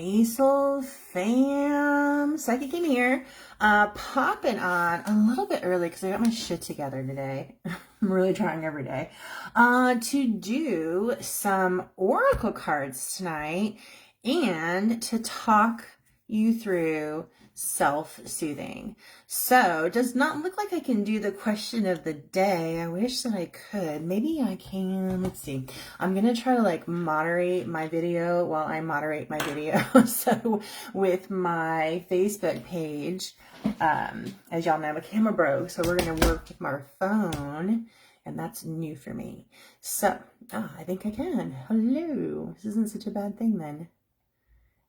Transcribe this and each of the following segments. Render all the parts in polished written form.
Hey Soul Fam, Psychic Amy here, popping on a little bit early because I got my shit together today. I'm really trying every day to do some oracle cards tonight and to talk you through self-soothing. So it does not look like I can do the question of the day. I wish that I could. Maybe I can. Let's see. I'm going to try to like moderate my video while I moderate my video. So with my Facebook page, as y'all know, I'm a camera broke. So we're going to work with my phone, and that's new for me. So I think I can. Hello. This isn't such a bad thing then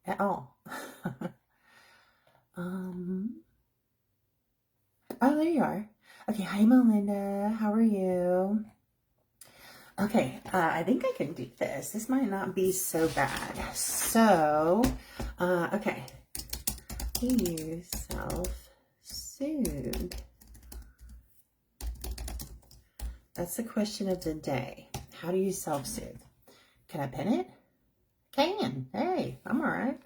at all. Oh, there you are. Okay, hi Melinda, how are you? Okay, I think I can do this. This might not be so bad. So, okay. You self-soothe. That's the question of the day. How do you self-soothe? Can I pin it? Can. Hey, I'm all right.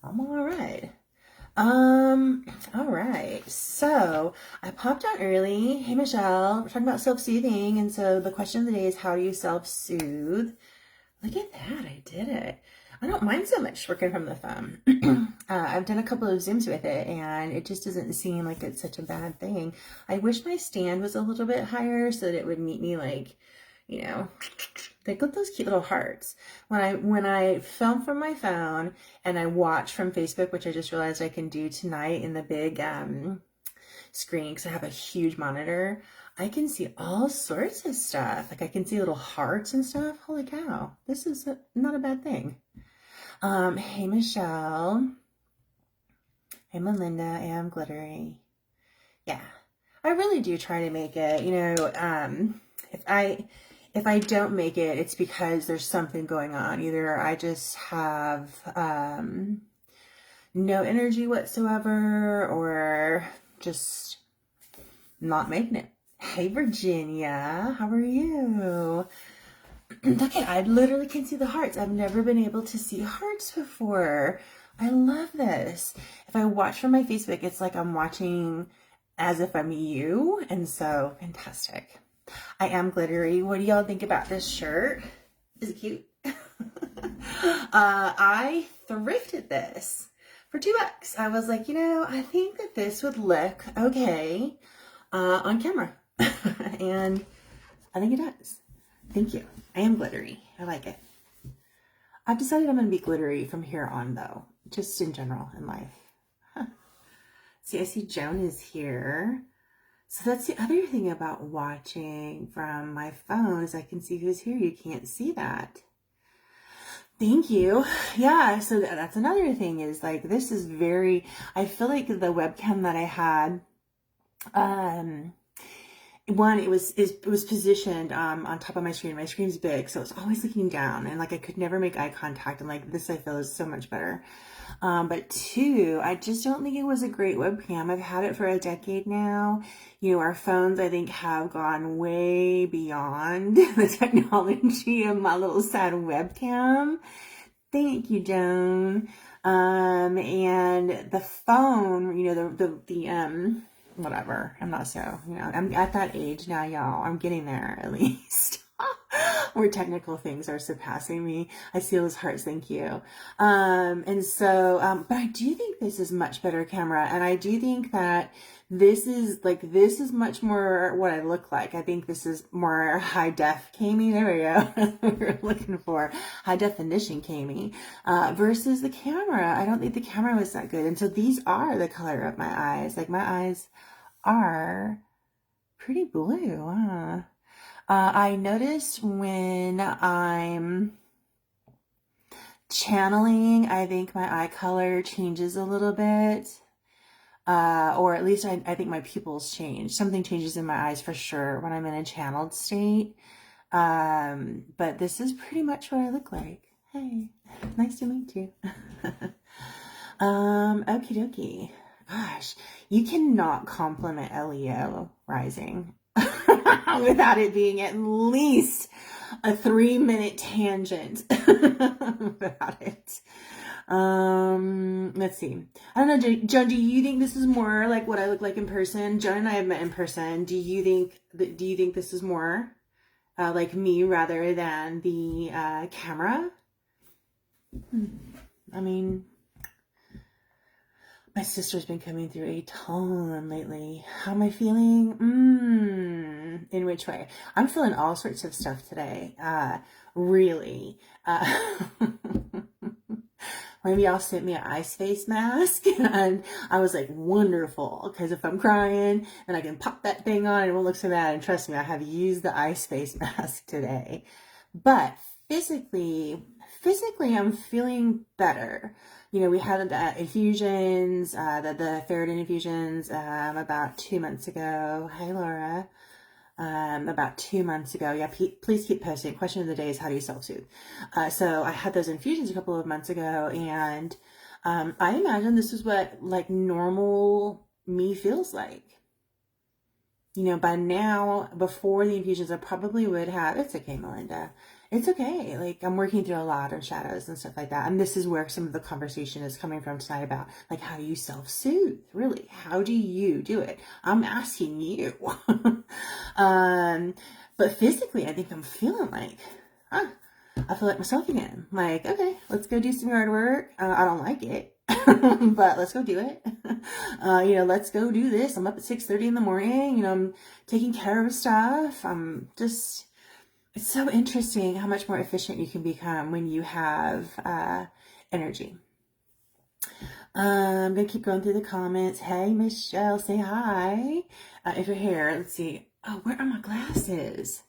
I'm all right. All right. So I popped out early. Hey, Michelle, we're talking about self-soothing. And so the question of the day is, how do you self-soothe? Look at that. I did it. I don't mind so much working from the phone. I've done a couple of Zooms with it, and it just doesn't seem like it's such a bad thing. I wish my stand was a little bit higher so that it would meet me like, you know, they got those cute little hearts. When I film from my phone and I watch from Facebook, which I just realized I can do tonight in the big screen because I have a huge monitor, I can see all sorts of stuff. Like I can see little hearts and stuff. Holy cow, this is not a bad thing. Hey Michelle. Hey Melinda. I'm glittery. Yeah, I really do try to make it. You know, if I don't make it, it's because there's something going on. Either I just have no energy whatsoever, or just not making it. Hey Virginia, how are you? Look at, I literally can see the hearts. I've never been able to see hearts before. I love this. If I watch from my Facebook, it's like I'm watching as if I'm you, and so fantastic. I am glittery. What do y'all think about this shirt? Is it cute? I thrifted this for $2. I was like, you know, I think that this would look okay on camera. And I think it does. Thank you. I am glittery. I like it. I've decided I'm going to be glittery from here on, though. Just in general in life. Huh. See, I see Joan is here. So that's the other thing about watching from my phone is I can see who's here. You can't see that. Thank you. Yeah, so that's another thing is like, this is very, I feel like the webcam that I had, one, it was positioned on top of my screen. My screen's big, so it's always looking down, and like I could never make eye contact, and like this I feel is so much better. But two, I just don't think it was a great webcam. I've had it for a decade now. You know, our phones, I think, have gone way beyond the technology of my little sad webcam. Thank you, Joan. And the phone, you know, the whatever. I'm not so, you know, I'm at that age now, y'all. I'm getting there at least. Where technical things are surpassing me. I see those hearts, thank you. And so, but I do think this is much better camera, and I do think that this is much more what I look like. I think this is more high def Kami. There we go. That's what we were looking for. High definition Kami, versus the camera. I don't think the camera was that good. And so these are the color of my eyes. Like my eyes are pretty blue, huh? I noticed when I'm channeling, I think my eye color changes a little bit. Or at least I think my pupils change. Something changes in my eyes for sure when I'm in a channeled state. But this is pretty much what I look like. Hey, nice to meet you. Okie dokie. Gosh, you cannot compliment a Leo rising without it being at least a 3-minute tangent about it. Let's see. I don't know, Joan, do you think this is more like what I look like in person? Joan and I have met in person. Do you think this is more like me rather than the camera? I mean, my sister's been coming through a ton lately. How am I feeling? In which way? I'm feeling all sorts of stuff today. Really. Maybe y'all sent me an ice face mask, and I was like, wonderful, because if I'm crying, then I can pop that thing on and it won't look so bad. And trust me, I have used the ice face mask today. But physically, I'm feeling better. You know, we had the infusions, the ferritin infusions, about 2 months ago. Hey, Laura. About 2 months ago. Yeah, please keep posting. Question of the day is, how do you self-soothe? So I had those infusions a couple of months ago, and I imagine this is what like normal me feels like. You know, by now, before the infusions, I probably would have, it's okay, Melinda. It's okay. Like, I'm working through a lot of shadows and stuff like that. And this is where some of the conversation is coming from tonight about, like, how do you self-soothe? Really? How do you do it? I'm asking you. But physically, I think I'm feeling like, I feel like myself again. Like, okay, let's go do some yard work. I don't like it, but let's go do it. You know, let's go do this. I'm up at 6:30 in the morning. You know, I'm taking care of stuff. I'm just, it's so interesting how much more efficient you can become when you have energy. I'm going to keep going through the comments. Hey, Michelle, say hi. If you're here, let's see. Oh, where are my glasses?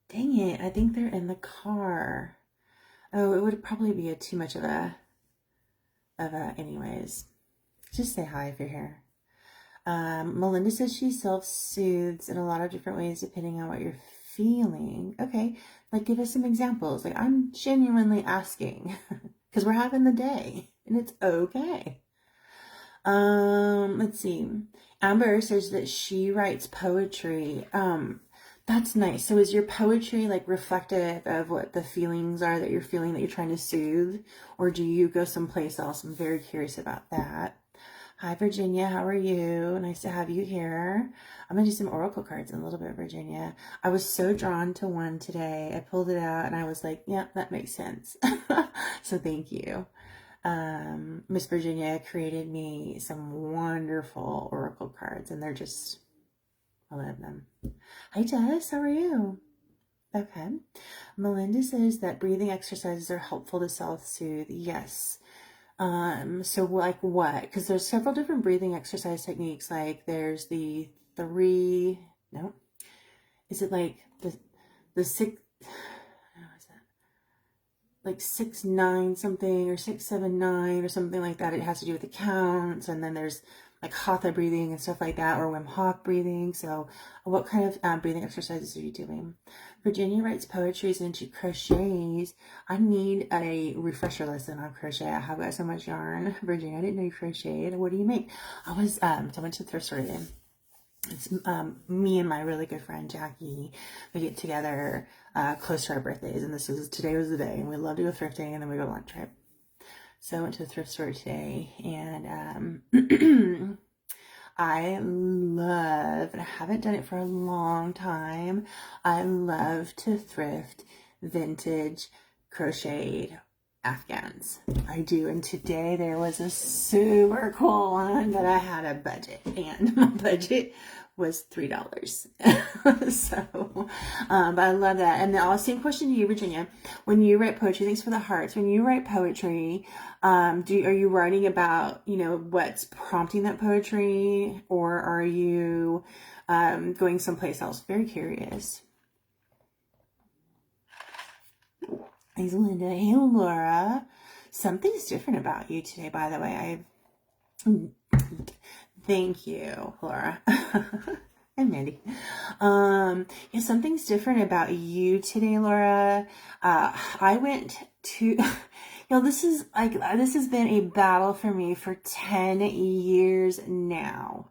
Dang it. I think they're in the car. Oh, it would probably be too much of a, anyways. Just say hi if you're here. Melinda says she self-soothes in a lot of different ways depending on what you're feeling. Okay, like give us some examples. Like, I'm genuinely asking because we're having the day and it's okay. Let's see. Amber says that she writes poetry. That's nice. So is your poetry like reflective of what the feelings are that you're feeling that you're trying to soothe, or do you go someplace else? I'm very curious about that. Hi, Virginia. How are you? Nice to have you here. I'm going to do some oracle cards in a little bit, Virginia. I was so drawn to one today. I pulled it out and I was like, yeah, that makes sense. So thank you. Miss Virginia created me some wonderful oracle cards, and they're just, I love them. Hi, Jess. How are you? Okay. Melinda says that breathing exercises are helpful to self-soothe. Yes. So like what? Because there's several different breathing exercise techniques. Like there's the is it like the 6, how is that? Like 6-9 something, or 6-7-9 or something like that. It has to do with the counts. And then there's like hatha breathing and stuff like that, or Wim Hof breathing. So what kind of breathing exercises are you doing? Virginia writes poetries and she crochets. I need a refresher lesson on crochet. I have got so much yarn. Virginia, I didn't know you crocheted. What do you make? I went to the thrift store today. It's me and my really good friend Jackie. We get together close to our birthdays, and today was the day, and we love to go thrifting, and then we go lunch, right? So I went to the thrift store today, and I love, and I haven't done it for a long time, I love to thrift vintage crocheted Afghans. I do. And today there was a super cool one, but I had a budget, and my budget was $3. So, but I love that. And the same question to you, Virginia. When you write poetry, thanks for the hearts. When you write poetry, are you writing about, what's prompting that poetry, or are you going someplace else? Very curious. Hey, Linda. Hey, Laura. Something's different about you today, by the way. Thank you, Laura. And Mandy. Yeah, something's different about you today, Laura. I went to, this has been a battle for me for 10 years now.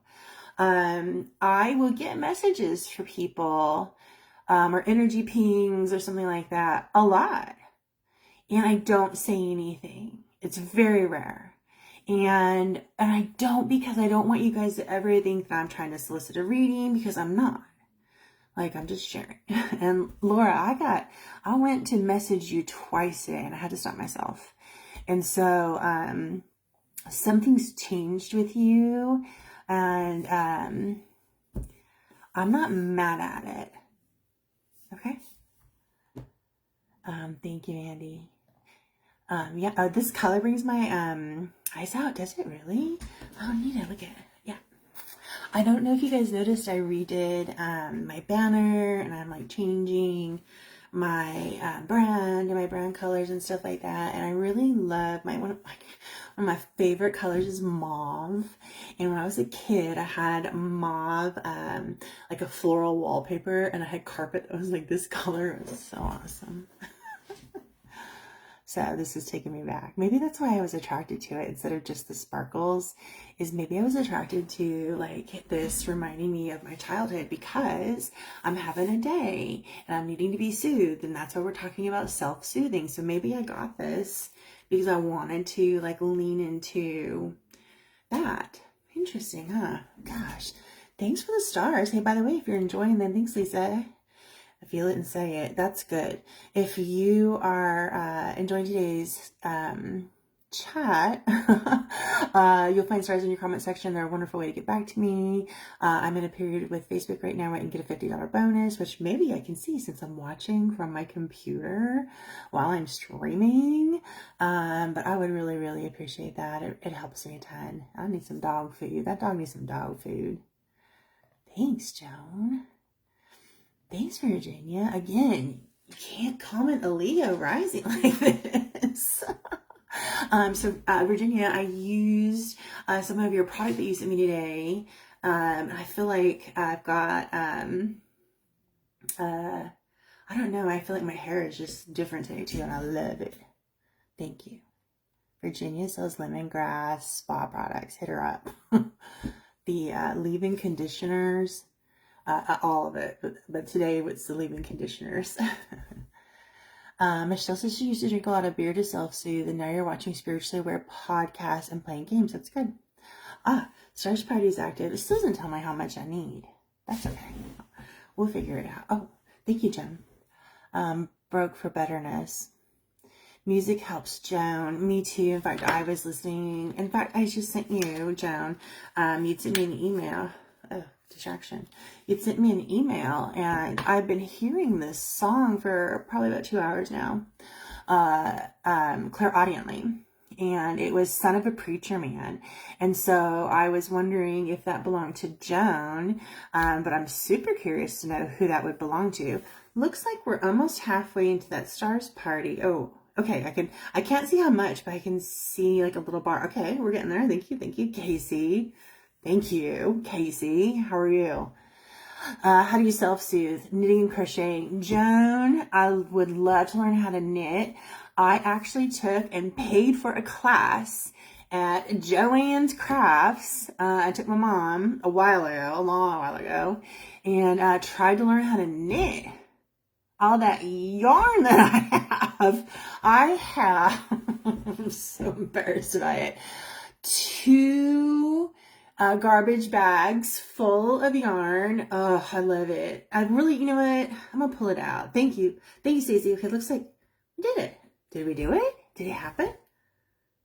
I will get messages for people or energy pings or something like that a lot. And I don't say anything. It's very rare. And I don't, because I don't want you guys to ever think that I'm trying to solicit a reading, because I'm not. Like, I'm just sharing. And Laura, I went to message you twice today and I had to stop myself. And so, something's changed with you, and I'm not mad at it. Okay. Thank you, Andy. Yeah, this color brings my eyes out. Does it really? Oh, neat. Look at it. Yeah. I don't know if you guys noticed, I redid my banner, and I'm like changing my brand and my brand colors and stuff like that. And I really love one of my favorite colors is mauve. And when I was a kid, I had mauve, like a floral wallpaper, and I had carpet that was like this color. It was so awesome. So this is taking me back. Maybe that's why I was attracted to it instead of just the sparkles, is maybe I was attracted to like this reminding me of my childhood, because I'm having a day and I'm needing to be soothed. And that's why we're talking about self-soothing. So maybe I got this because I wanted to like lean into that. Interesting, huh? Gosh, thanks for the stars. Hey, by the way, if you're enjoying them, thanks, Lisa. I feel it and say it. That's good. If you are enjoying today's chat, you'll find stars in your comment section. They're a wonderful way to get back to me. I'm in a period with Facebook right now where I can get a $50 bonus, which maybe I can see since I'm watching from my computer while I'm streaming. But I would really, really appreciate that. It helps me a ton. I need some dog food. That dog needs some dog food. Thanks, Joan. Thanks, Virginia. Again, you can't comment a Leo rising like this. Virginia, I used some of your product that you sent me today. I feel like I've got, I don't know, I feel like my hair is just different today too, and I love it. Thank you. Virginia sells lemongrass spa products. Hit her up. The leave-in conditioners. All of it, but today it's the leave-in conditioners. Michelle says she used to drink a lot of beer to self-soothe, and now you're watching spiritually aware podcasts and playing games. That's good. Stars Party is active. It still doesn't tell me how much I need. That's okay. We'll figure it out. Oh, thank you, Jen. Broke for betterness. Music helps, Joan. Me too. In fact, I was listening. In fact, I just sent you, Joan. You sent me an email. Oh, distraction. You sent me an email, and I've been hearing this song for probably about 2 hours now, clairaudiently. And it was Son of a Preacher Man. And so I was wondering if that belonged to Joan, but I'm super curious to know who that would belong to. Looks like we're almost halfway into that Stars Party. Oh, okay. I can't see how much, but I can see like a little bar. Okay, we're getting there. Thank you, Casey. Thank you, Casey. How are you? How do you self-soothe? Knitting and crocheting. Joan, I would love to learn how to knit. I actually took and paid for a class at Joanne's Crafts. I took my mom a long while ago, and tried to learn how to knit. All that yarn that I have, I'm so embarrassed by it. 2 garbage bags full of yarn. Oh, I love it. I really, you know what? I'm gonna pull it out. Thank you, Stacey. Okay, looks like we did it. Did we do it? Did it happen?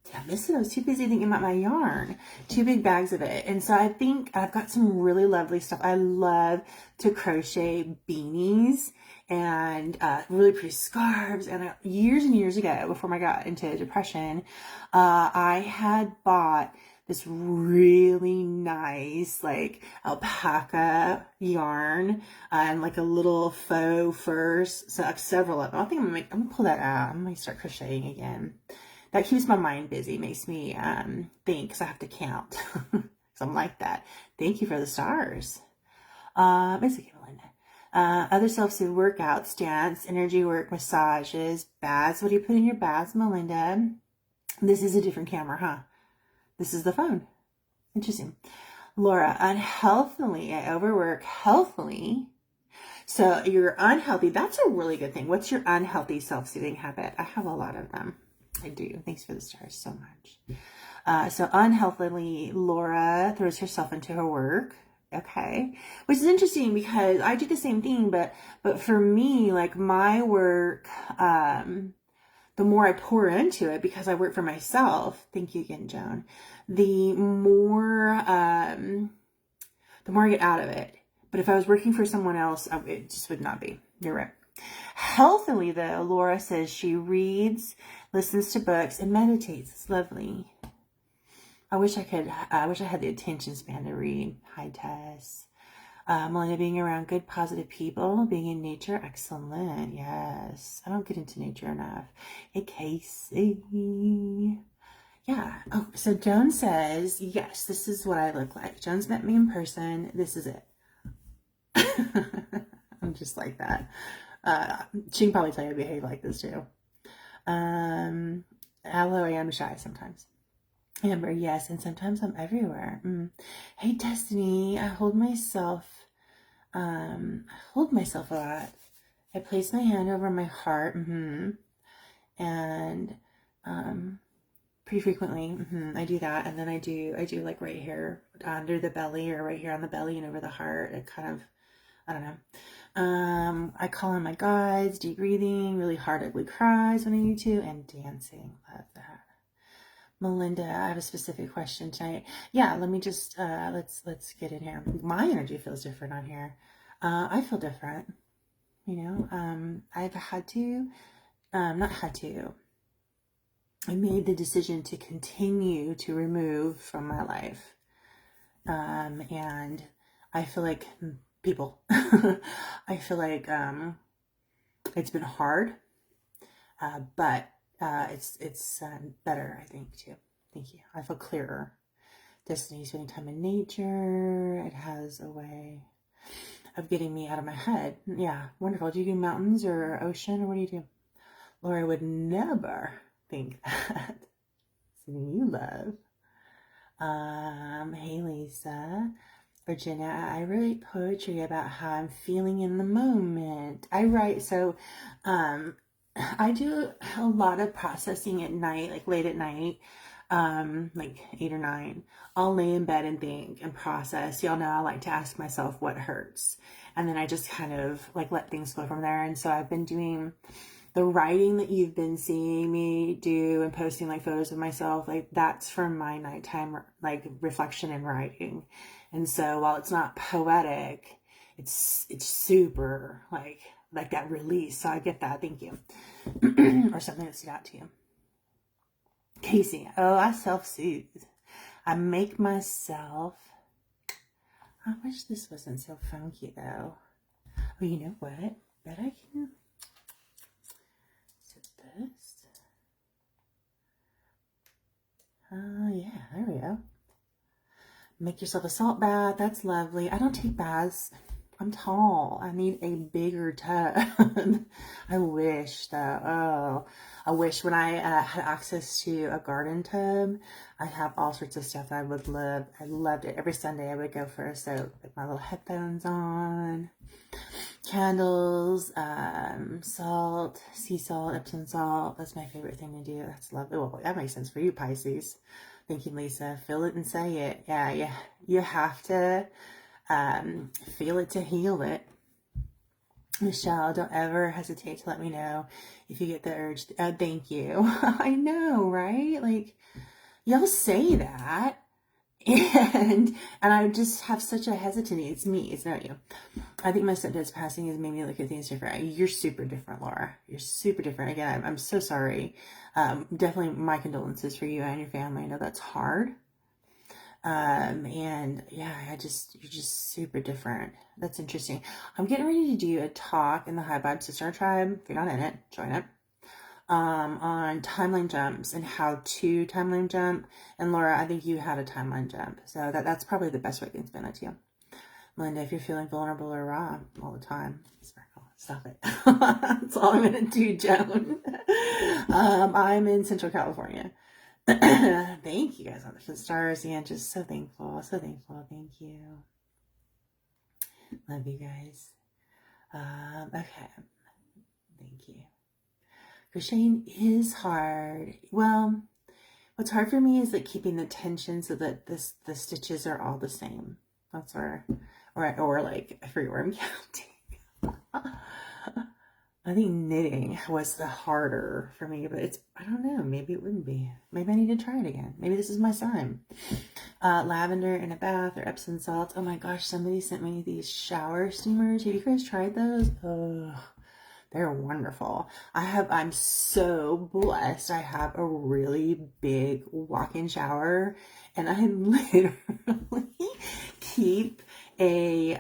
Did I miss it? I was too busy thinking about my yarn. 2 big bags of it. And so I think I've got some really lovely stuff. I love to crochet beanies and really pretty scarves. And years and years ago, before I got into depression, I had bought this really nice like alpaca yarn and like a little faux fur. So I have several of them. I think I'm gonna pull that out. I'm gonna start crocheting again. That keeps my mind busy, makes me think, because I have to count. So I'm like that. Thank you for the stars. It's okay, Melinda. Other self-soothe workouts, dance, energy work, massages, baths. What do you put in your baths, Melinda? This is a different camera, huh? This is the phone. Interesting. Laura, unhealthily, I overwork healthily. So you're unhealthy. That's a really good thing. What's your unhealthy self-soothing habit? I have a lot of them. I do. Thanks for the stars so much. So unhealthily, Laura throws herself into her work. Okay. Which is interesting because I do the same thing, but for me, like my work, the more I pour into it because I work for myself. Thank you again, Joan. The more I get out of it. But if I was working for someone else, it just would not be. You're right. Healthily, though, Laura says she reads, listens to books, and meditates. It's lovely. I wish I had the attention span to read. Hi, Tess. Melinda, being around good, positive people, being in nature, excellent. Yes. I don't get into nature enough. Hey, Casey. Yeah. Oh, so Joan says, yes, this is what I look like. Joan's met me in person. This is it. I'm just like that. She can probably tell you I behave like this too. Hello, I am shy sometimes. Amber, yes, and sometimes I'm everywhere. Hey, Destiny, I hold myself a lot. I place my hand over my heart, and pretty frequently, I do that, and then I do like right here under the belly, or right here on the belly and over the heart. It kind of, I don't know. I call on my guides, deep breathing, really hard ugly cries when I need to, and dancing. Love that. Melinda, I have a specific question tonight. Yeah, let me just let's get in here. My energy feels different on here. I feel different. You know, I've had to, not had to. I made the decision to continue to remove from my life, and I feel like people. I feel like it's been hard, but it's better, I think, too. Thank you. I feel clearer. Destiny, spending time in nature. It has a way of getting me out of my head. Yeah, wonderful. Do you do mountains or ocean, or what do you do? Laura would never think that. Sending you love. Hey, Lisa. Virginia, I write poetry about how I'm feeling in the moment. I write, so I do a lot of processing at night, like late at night, like 8 or 9. I'll lay in bed and think and process. Y'all know I like to ask myself what hurts. And then I just kind of like let things go from there. And so I've been doing the writing that you've been seeing me do and posting like photos of myself, like that's from my nighttime like reflection and writing. And so while it's not poetic, it's super like that release. So I get that. Thank you. Or something that stood out to you. Casey, oh, I self-soothe. I make myself. I wish this wasn't so funky though. Oh, you know what? Bet I can. This. Yeah, there we go. Make yourself a salt bath. That's lovely. I don't take baths. I'm tall. I need a bigger tub. I wish though. Oh, I wish when I had access to a garden tub, I'd have all sorts of stuff that I would love. I loved it. Every Sunday I would go for a soak with my little headphones on. Candles, salt, sea salt, Epsom salt. That's my favorite thing to do. That's lovely. Well, that makes sense for you, Pisces. Thank you, Lisa. Feel it and say it. Yeah. You have to feel it to heal it. Michelle, don't ever hesitate to let me know if you get the urge. Thank you. I know, right? Like, y'all say that. And I just have such a hesitancy. It's me. It's not you. I think my stepdad's passing has made me look at things different. You're super different, Laura. You're super different. Again, I'm so sorry. Definitely my condolences for you and your family. I know that's hard. And yeah, you're just super different. That's interesting. I'm getting ready to do a talk in the High Vibe Sister Tribe. If you're not in it, join it. On timeline jumps and how to timeline jump. And Laura, I think you had a timeline jump. So that's probably the best way to explain it to you. Melinda, if you're feeling vulnerable or raw all the time, sparkle, stop it. That's all I'm going to do, Joan. I'm in Central California. Thank you guys for the stars. Yeah, just so thankful. So thankful. Thank you. Love you guys. Okay. Thank you. Crocheting is hard. Well, what's hard for me is like keeping the tension so that the stitches are all the same. That's where, or like, I forget where I'm counting. I think knitting was the harder for me, but I don't know, maybe it wouldn't be. Maybe I need to try it again. Maybe this is my sign. Lavender in a bath or Epsom salts. Oh my gosh, somebody sent me these shower steamers. Have you guys tried those? Oh, they're wonderful. I'm so blessed. I have a really big walk-in shower, and I literally keep a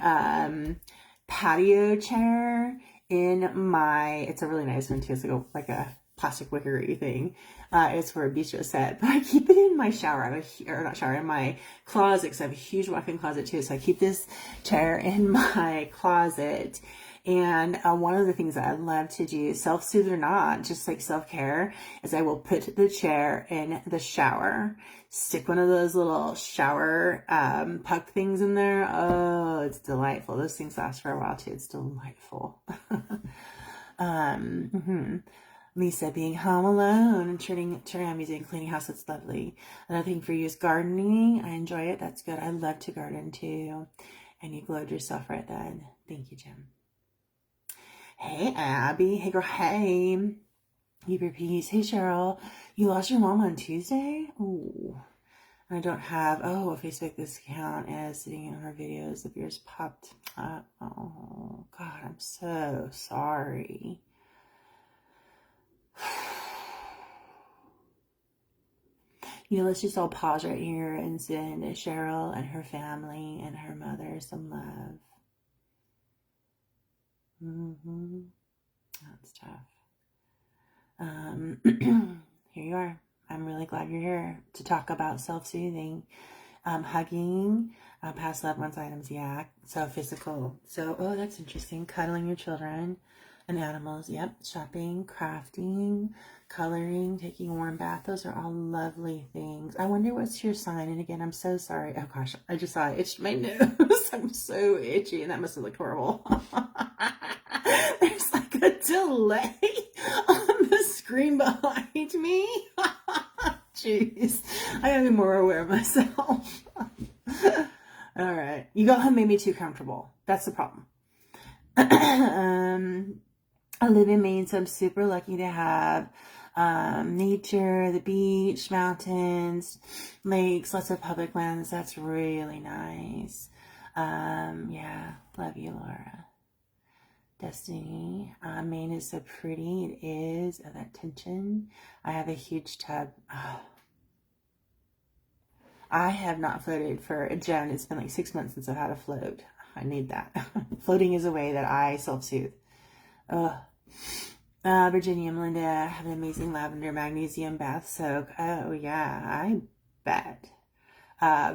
patio chair in it's a really nice one too. It's like a plastic wickery thing. It's for a bistro set, but I keep it in my shower. In my closet, because I have a huge walk-in closet too. So I keep this chair in my closet. And one of the things that I love to do, self-soothe or not, just like self-care, is I will put the chair in the shower, stick one of those little shower puck things in there. Oh, it's delightful. Those things last for a while too. It's delightful. Lisa, being home alone and turning on music and cleaning house, it's lovely. Another thing for you is gardening. I enjoy it. That's good. I love to garden too. And you glowed yourself right then. Thank you, Jim. Hey, Abby. Hey, girl. Hey. Keep your peace. Hey, Cheryl. You lost your mom on Tuesday? Ooh. I don't have, a Facebook account as sitting in her videos of yours popped up. Oh, God, I'm so sorry. Let's just all pause right here and send Cheryl and her family and her mother some love. That's tough. Here you are. I'm really glad you're here to talk about self-soothing, hugging, past loved ones items. Yeah. So physical. So, that's interesting. Cuddling your children and animals. Yep. Shopping, crafting, coloring, taking a warm bath. Those are all lovely things. I wonder what's your sign. And again, I'm so sorry. Oh gosh, I just saw it itched my nose. I'm so itchy, and that must have looked horrible. There's like a delay on the screen behind me. Jeez, I gotta be more aware of myself. All right, you got home, made me too comfortable. That's the problem. I live in Maine, so I'm super lucky to have nature, the beach, mountains, lakes, lots of public lands. That's really nice. Yeah, love you, Laura. Destiny. Maine is so pretty. It is. That tension. I have a huge tub. Oh. I have not floated for Jen. It's been like 6 months since I've had a float. I need that. Floating is a way that I self-soothe. Virginia and Melinda have an amazing lavender magnesium bath soak. Oh yeah, I bet.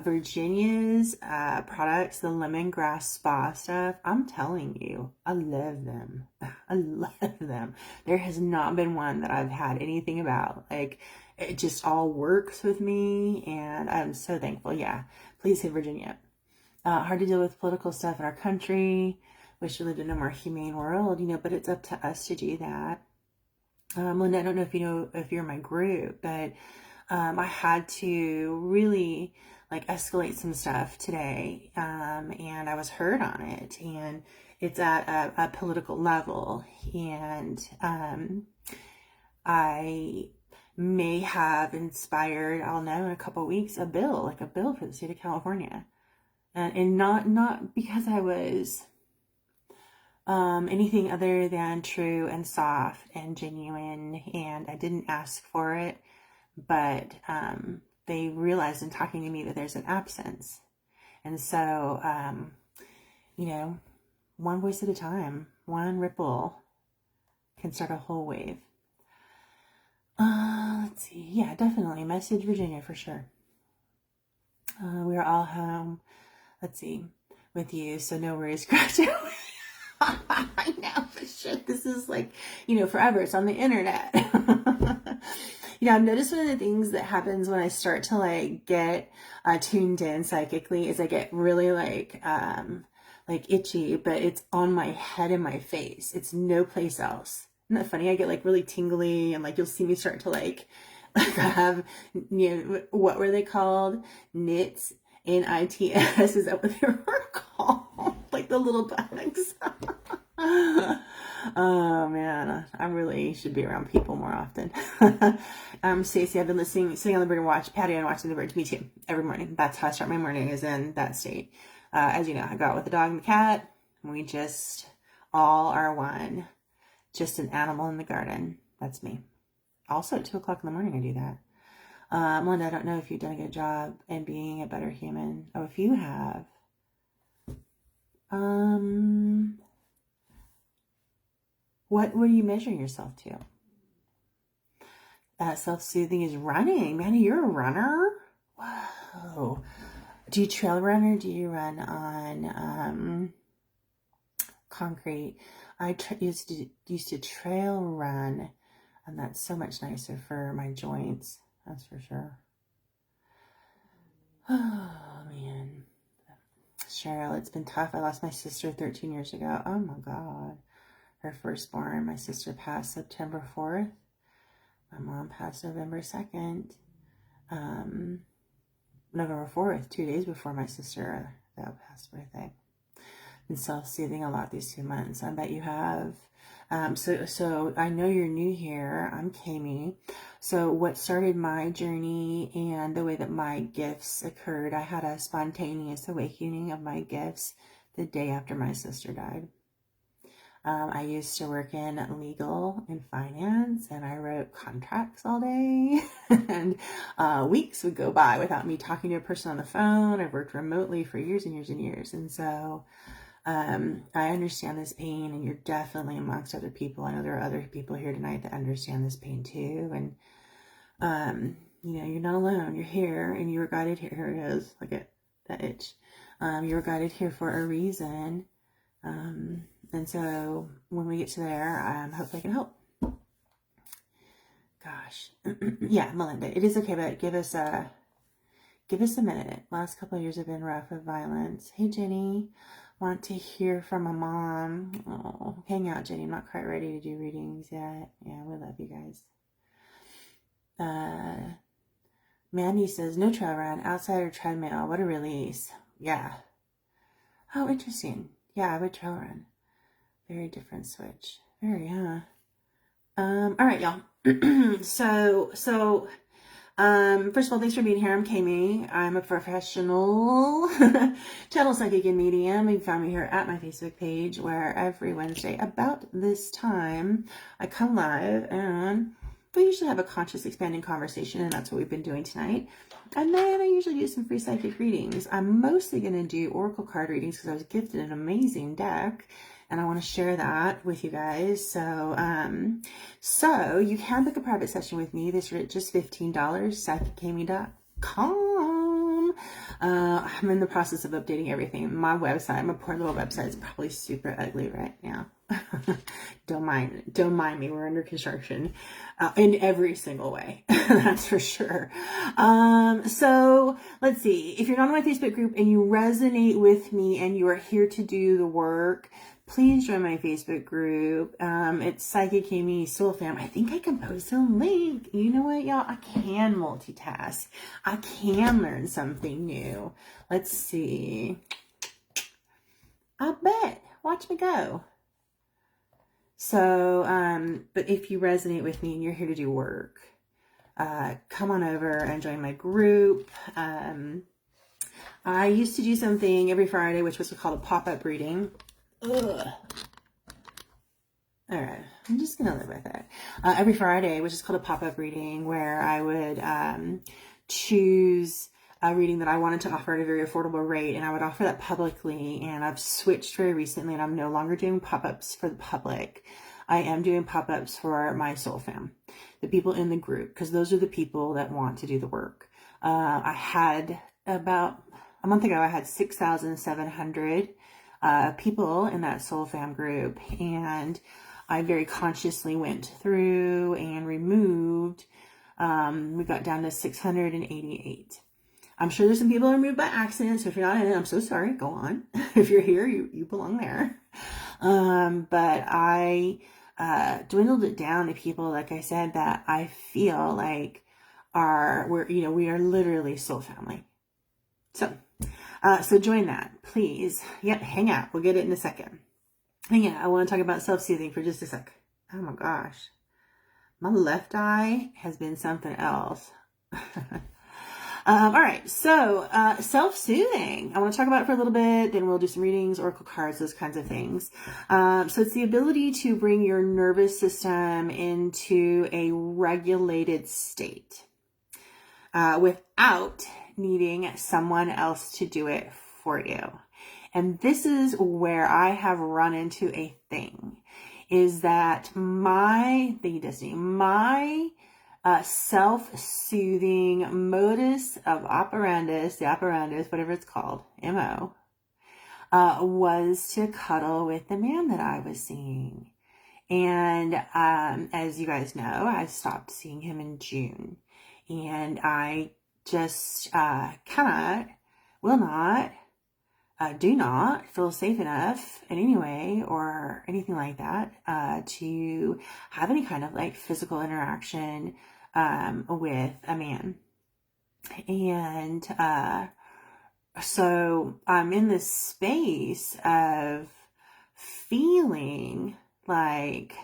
Virginia's products, the lemongrass spa stuff, I'm telling you, I love them. I love them. There has not been one that I've had anything about. Like, it just all works with me, and I'm so thankful. Yeah, please hit Virginia. Hard to deal with political stuff in our country. Wish we lived in a more humane world, but it's up to us to do that. Linda, I don't know if you're in my group, but I had to really escalate some stuff today, and I was heard on it, and it's at a political level, and I may have inspired, I'll know in a couple of weeks, a bill for the state of California, and not because I was anything other than true and soft and genuine, and I didn't ask for it, but they realized in talking to me that there's an absence. And so, one voice at a time, one ripple can start a whole wave. Let's see. Yeah, definitely. Message Virginia for sure. We're all home. Let's see. With you. So no worries. Graduate. I know, but shit, this is forever. It's on the internet. I've noticed one of the things that happens when I start to get tuned in psychically is I get really like itchy, but it's on my head and my face. It's no place else. Isn't that funny? I get like really tingly, and like you'll see me start to like I have, what were they called? Knits, N-I-T-S. Is that what they were called? Like the little bugs. Oh man, I really should be around people more often. Stacey, I've been sitting on the bird watch patio and watching the birds. Me too. Every morning. That's how I start my morning, is in that state. As you know, I go out with the dog and the cat. We just all are one. Just an animal in the garden. That's me. Also at 2 o'clock in the morning, I do that. Melinda, I don't know if you've done a good job in being a better human. Oh, if you have. What do you measure yourself to? Self-soothing is running. Manny, you're a runner? Whoa. Do you trail run, or do you run on concrete? I used to trail run, and that's so much nicer for my joints. That's for sure. Oh, man. Cheryl, it's been tough. I lost my sister 13 years ago. Oh, my God. Her firstborn. My sister passed September 4th. My mom passed November 2nd. November 4th, 2 days before my sister that passed birthday. Been self-soothing a lot these 2 months. I bet you have. So I know you're new here. I'm Kami. So what started my journey and the way that my gifts occurred, I had a spontaneous awakening of my gifts the day after my sister died. I used to work in legal and finance, and I wrote contracts all day, and weeks would go by without me talking to a person on the phone. I've worked remotely for years and years and years, and so I understand this pain, and you're definitely amongst other people. I know there are other people here tonight that understand this pain too, and you're not alone. You're here, and you were guided here. Here it is. Look at that itch. You were guided here for a reason. And so when we get to there, hopefully I can help. Gosh. Yeah, Melinda, it is okay, but give us a minute. Last couple of years have been rough with violence. Hey, Jenny, want to hear from a mom. Oh, hang out, Jenny. I'm not quite ready to do readings yet. Yeah, we love you guys. Mandy says, no trail run, outside or treadmill. What a release. Yeah. Oh, interesting. Yeah, I would trail run. Very different switch. Very, huh? All right, y'all. So, first of all, thanks for being here. I'm Kami. I'm a professional channel psychic and medium. You can find me here at my Facebook page, where every Wednesday about this time I come live, and we usually have a conscious expanding conversation, and that's what we've been doing tonight. And then I usually do some free psychic readings. I'm mostly going to do oracle card readings because I was gifted an amazing deck, and I want to share that with you guys. So you can book a private session with me. This is just $15, psychickami.com. I'm in the process of updating everything. My website, my poor little website, is probably super ugly right now. Don't mind me. We're under construction in every single way. That's for sure. So let's see. If you're not on my Facebook group and you resonate with me and you are here to do the work, please join my Facebook group. It's Psychic Kami Soul Fam. I think I can post a link. You know what, y'all? I can multitask. I can learn something new. Let's see. I bet. Watch me go. So, but if you resonate with me and you're here to do work, come on over and join my group. I used to do something every Friday, which was called a pop-up reading. Ugh. All right, I'm just gonna live with it. Every Friday, which is called a pop-up reading, where I would choose a reading that I wanted to offer at a very affordable rate, and I would offer that publicly. And I've switched very recently, and I'm no longer doing pop-ups for the public. I am doing pop-ups for my soul fam, the people in the group, because those are the people that want to do the work. I had about a month ago, I had 6,700 people in that soul fam group, and I very consciously went through and removed. We got down to 688. I'm sure there's some people who moved by accident. So if you're not in it, I'm so sorry. Go on. If you're here, you belong there. But I dwindled it down to people, like I said, that I feel like we are literally soul family. So join that, please. Yep, hang out. We'll get it in a second. Hang out. I want to talk about self-soothing for just a sec. Oh my gosh. My left eye has been something else. All right. So, self-soothing. I want to talk about it for a little bit. Then we'll do some readings, oracle cards, those kinds of things. So it's the ability to bring your nervous system into a regulated state, without needing someone else to do it for you. And this is where I have run into a thing, is that my self-soothing modus of operandus, whatever it's called, MO, was to cuddle with the man that I was seeing. And as you guys know, I stopped seeing him in June. And I just do not feel safe enough in any way or anything like that to have any kind of like physical interaction with a man. And so I'm in this space of feeling like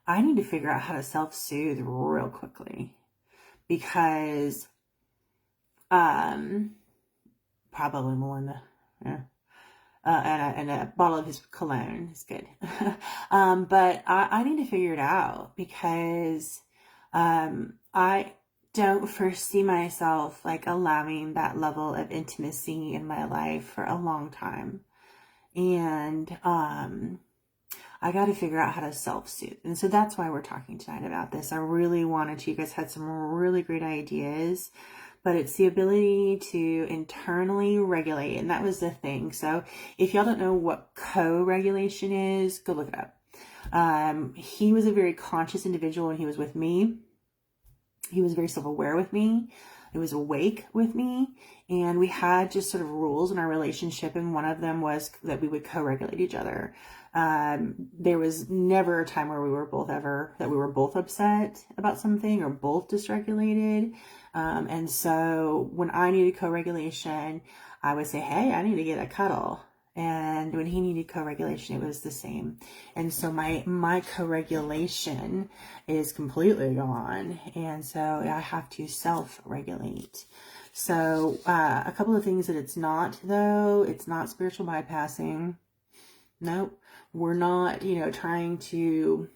I need to figure out how to self-soothe real quickly, because probably Melinda, yeah. And a bottle of his cologne is good. But I need to figure it out, because I don't foresee myself like allowing that level of intimacy in my life for a long time. And I got to figure out how to self-soothe. And so that's why we're talking tonight about this. I really wanted to. You guys had some really great ideas, but it's the ability to internally regulate. And that was the thing. So if y'all don't know what co-regulation is, go look it up. He was a very conscious individual when he was with me. He was very self-aware with me. He was awake with me. And we had just sort of rules in our relationship. And one of them was that we would co-regulate each other. There was never a time where we were both upset about something or both dysregulated. And so when I needed co-regulation, I would say, hey, I need to get a cuddle. And when he needed co-regulation, it was the same. And so my co-regulation is completely gone. And so I have to self-regulate. So, a couple of things that it's not, though. It's not spiritual bypassing. Nope. We're not, trying to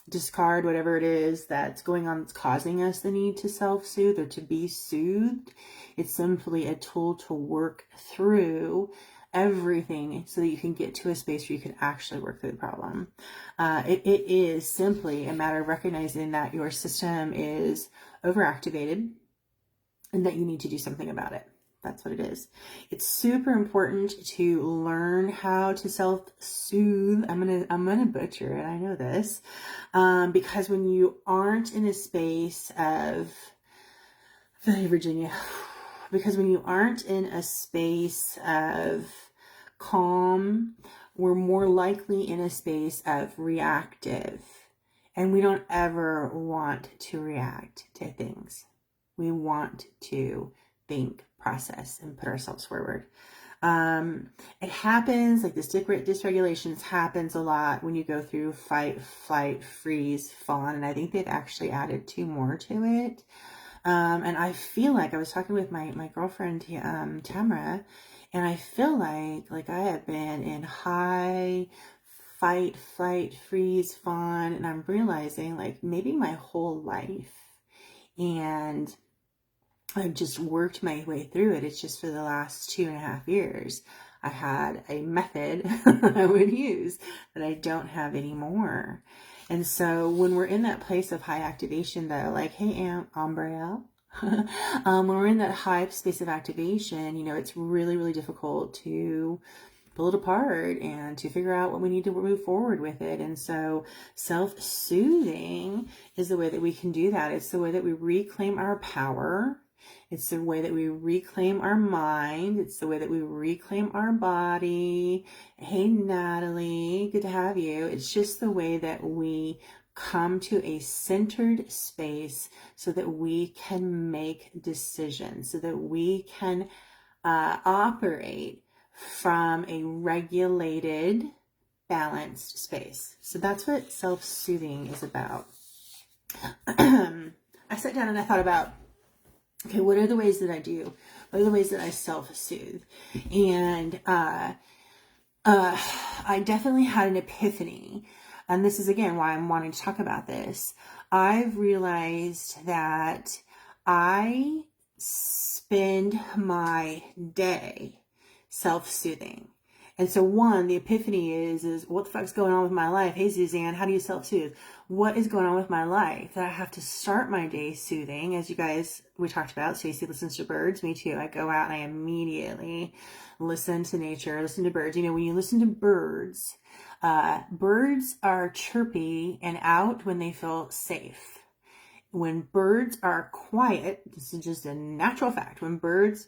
discard whatever it is that's going on that's causing us the need to self-soothe or to be soothed. It's simply a tool to work through everything so that you can get to a space where you can actually work through the problem. It is simply a matter of recognizing that your system is overactivated and that you need to do something about it. That's what it is. It's super important to learn how to self-soothe. I'm gonna butcher it. I know this, because when you aren't in a space of Virginia, because when you aren't in a space of calm, we're more likely in a space of reactive, and we don't ever want to react to things. We want to think, process, and put ourselves forward. It happens, like this dysregulations happens a lot when you go through fight, flight, freeze, fawn, and I think they've actually added 2 more to it. And I feel like I was talking with my girlfriend, Tamara, and I feel like I have been in high fight, flight, freeze, fawn, and I'm realizing like maybe my whole life. And I've just worked my way through it. It's just for the last 2.5 years, I had a method I would use that I don't have anymore. And so when we're in that place of high activation, though, like, hey, Umbriel, when we're in that high space of activation, it's really, really difficult to pull it apart and to figure out what we need to move forward with it. And so self-soothing is the way that we can do that. It's the way that we reclaim our power It's the way that we reclaim our mind. It's the way that we reclaim our body. Hey, Natalie, good to have you. It's just the way that we come to a centered space so that we can make decisions, so that we can operate from a regulated, balanced space. So that's what self-soothing is about. I sat down and I thought about, okay, what are the ways that I do? What are the ways that I self-soothe? And I definitely had an epiphany. And this is, again, why I'm wanting to talk about this. I've realized that I spend my day self-soothing. And so the epiphany is what the fuck's going on with my life? Hey, Suzanne, how do you self-soothe? What is going on with my life that I have to start my day soothing? As you guys, we talked about, Stacey listens to birds. Me too. I go out and I immediately listen to nature, listen to birds. You know, when you listen to birds, birds are chirpy and out when they feel safe. When birds are quiet, this is just a natural fact. When birds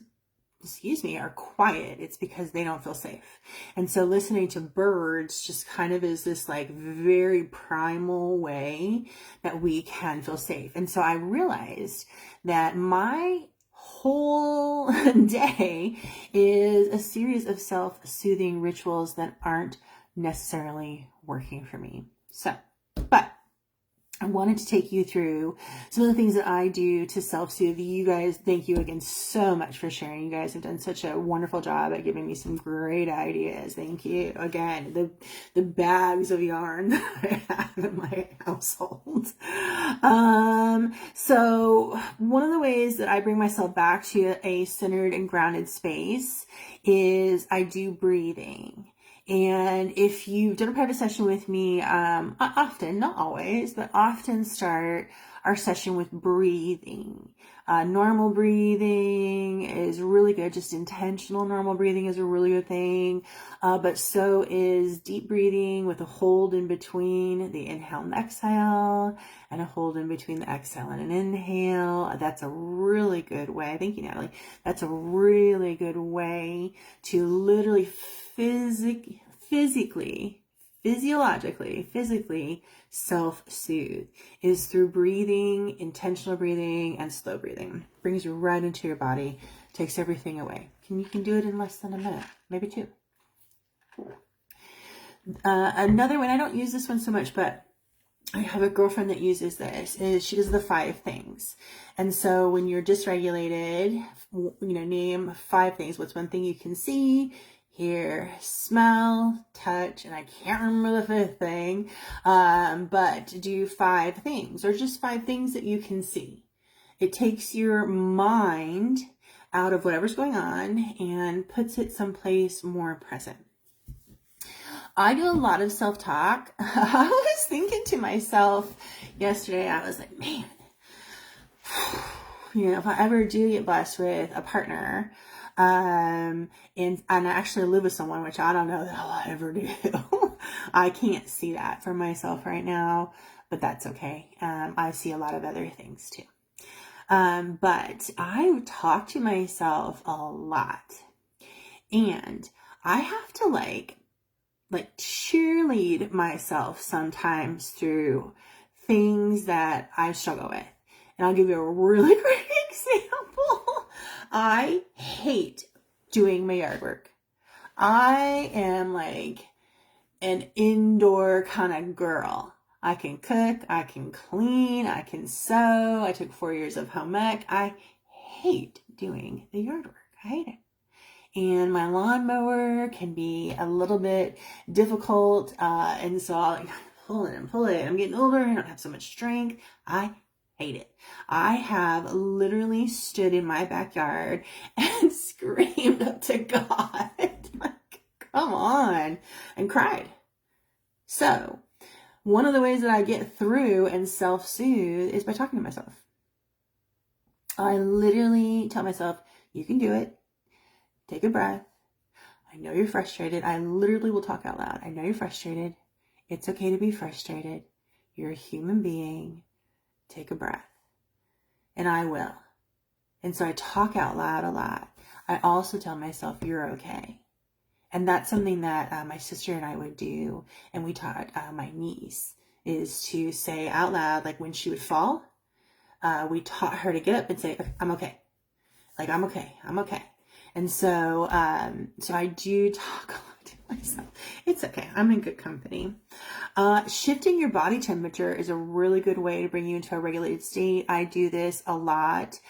are quiet, it's because they don't feel safe. And so listening to birds just kind of is this like very primal way that we can feel safe. And so I realized that my whole day is a series of self-soothing rituals that aren't necessarily working for me. But I wanted to take you through some of the things that I do to self-soothe. You guys, thank you again so much for sharing. You guys have done such a wonderful job at giving me some great ideas. Thank you. Again, the bags of yarn that I have in my household. So one of the ways that I bring myself back to a centered and grounded space is I do breathing. And if you've done a private session with me, I often, not always, but often start our session with breathing. Normal breathing is really good. Just intentional normal breathing is a really good thing. But so is deep breathing with a hold in between the inhale and exhale, and a hold in between the exhale and an inhale. That's a really good way. Thank you, Natalie. That's a really good way to literally physically self-soothe, is through breathing, intentional breathing, and slow breathing. Brings you right into your body, takes everything away. You can do it in less than a minute, maybe 2. Another one, I don't use this one so much, but I have a girlfriend that uses this, is she does the 5 things. And so when you're dysregulated, name 5 things. What's one thing you can see, hear, smell, touch, and I can't remember the 5th thing, but do 5 things, or just 5 things that you can see. It takes your mind out of whatever's going on and puts it someplace more present. I do a lot of self-talk. I was thinking to myself yesterday, I was like, man, if I ever do get blessed with a partner, and I actually live with someone, which I don't know that I'll ever do. I can't see that for myself right now, but that's okay. I see a lot of other things too. But I talk to myself a lot, and I have to like cheerlead myself sometimes through things that I struggle with. And I'll give you a really great example. I hate doing my yard work. I am like an indoor kind of girl. I can cook, I can clean, I can sew. I took 4 years of home ec. I hate doing the yard work. I hate it. And my lawnmower can be a little bit difficult. And so I'll pull it and pull it. I'm getting older. I don't have so much strength. I hate it. I have literally stood in my backyard and screamed up to God, like, come on, and cried. So one of the ways that I get through and self-soothe is by talking to myself. I literally tell myself, you can do it. Take a breath. I know you're frustrated. I literally will talk out loud. I know you're frustrated. It's okay to be frustrated. You're a human being. Take a breath. And I will. And so I talk out loud a lot. I also tell myself, you're okay. And that's something that my sister and I would do. And we taught my niece is to say out loud, like when she would fall, we taught her to get up and say, I'm okay. Like, I'm okay. I'm okay. And so, so I do talk a lot to myself. It's okay. I'm in good company. Shifting your body temperature is a really good way to bring you into a regulated state. I do this a lot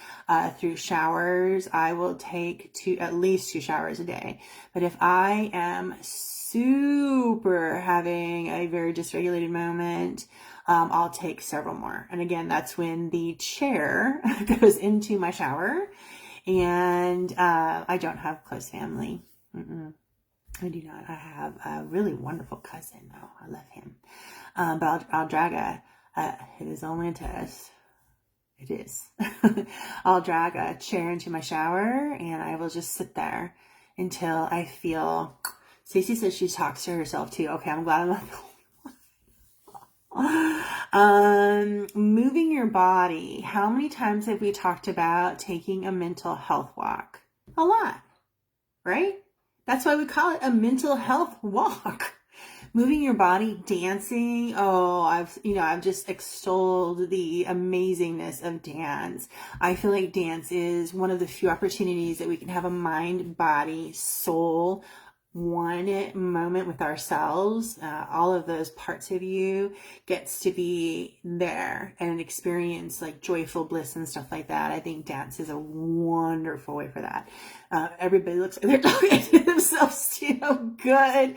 through showers. I will take at least 2 showers a day. But if I am super having a very dysregulated moment, I'll take several more. And again, that's when the chair goes into my shower. And I don't have close family. I do not. I have a really wonderful cousin, though. I love him. But I'll drag it is only a test. It is. I'll drag a chair into my shower and I will just sit there until I feel. Stacey says she talks to herself too. Okay, I'm glad I'm not the only one. Moving your body. How many times have we talked about taking a mental health walk? A lot, right? That's why we call it a mental health walk. Moving your body, dancing. Oh, I've just extolled the amazingness of dance. I feel like dance is one of the few opportunities that we can have a mind, body, soul, one moment with ourselves. All of those parts of you gets to be there and experience like joyful bliss and stuff like that. I think dance is a wonderful way for that. Everybody looks like they're talking to themselves too. Good.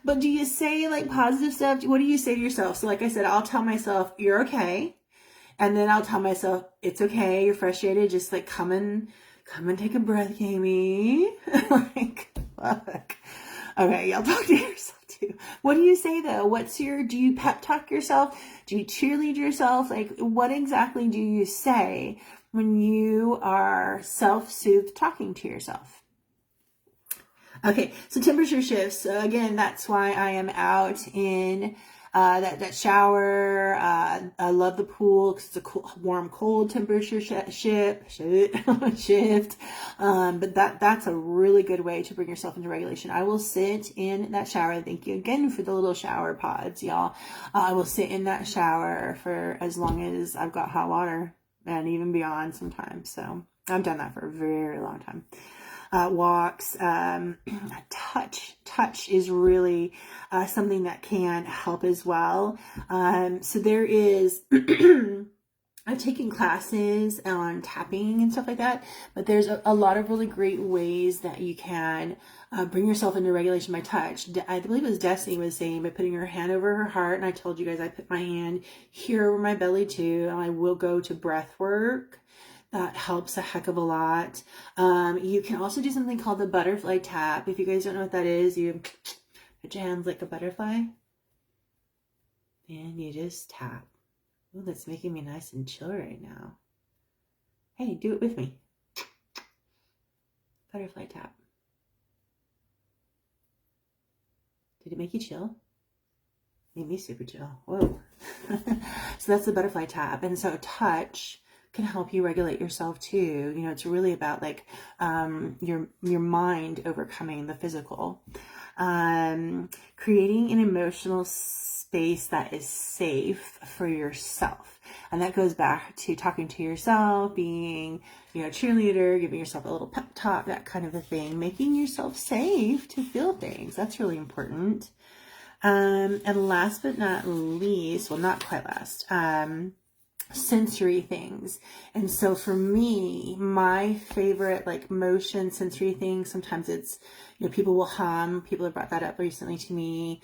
But do you say like positive stuff? What do you say to yourself? So like I said, I'll tell myself, you're okay. And then I'll tell myself, it's okay. You're frustrated. Just like come and take a breath, Amy. Like, fuck. Okay, y'all talk to yourself too. What do you say though? Do you pep talk yourself? Do you cheerlead yourself? Like, what exactly do you say when you are self-soothed talking to yourself? Okay, so temperature shifts. So again, that's why I am out in that shower. I love the pool because it's a cool, warm, cold temperature shift. But that's a really good way to bring yourself into regulation. I will sit in that shower. Thank you again for the little shower pods, y'all. I will sit in that shower for as long as I've got hot water and even beyond sometimes. So I've done that for a very long time. Walks, touch is really something that can help as well. So there is, I've taken classes on tapping and stuff like that, but there's a lot of really great ways that you can bring yourself into regulation by touch. I believe it was Destiny was saying by putting her hand over her heart, and I told you guys I put my hand here over my belly too, and I will go to breath work. That helps a heck of a lot. You can also do something called the butterfly tap. If you guys don't know what that is, you put your hands like a butterfly and you just tap. Oh, that's making me nice and chill right now. Hey, do it with me. Butterfly tap. Did it make you chill? Made me super chill. Whoa. So that's the butterfly tap. And so touch can help you regulate yourself too. You know, it's really about like your mind overcoming the physical. Creating an emotional space that is safe for yourself. And that goes back to talking to yourself, being, you know, a cheerleader, giving yourself a little pep talk, that kind of a thing, making yourself safe to feel things. That's really important. And last but not least, well, not quite last, sensory things. And so for me, my favorite like motion sensory things, sometimes it's, you know, people will hum. People have brought that up recently to me.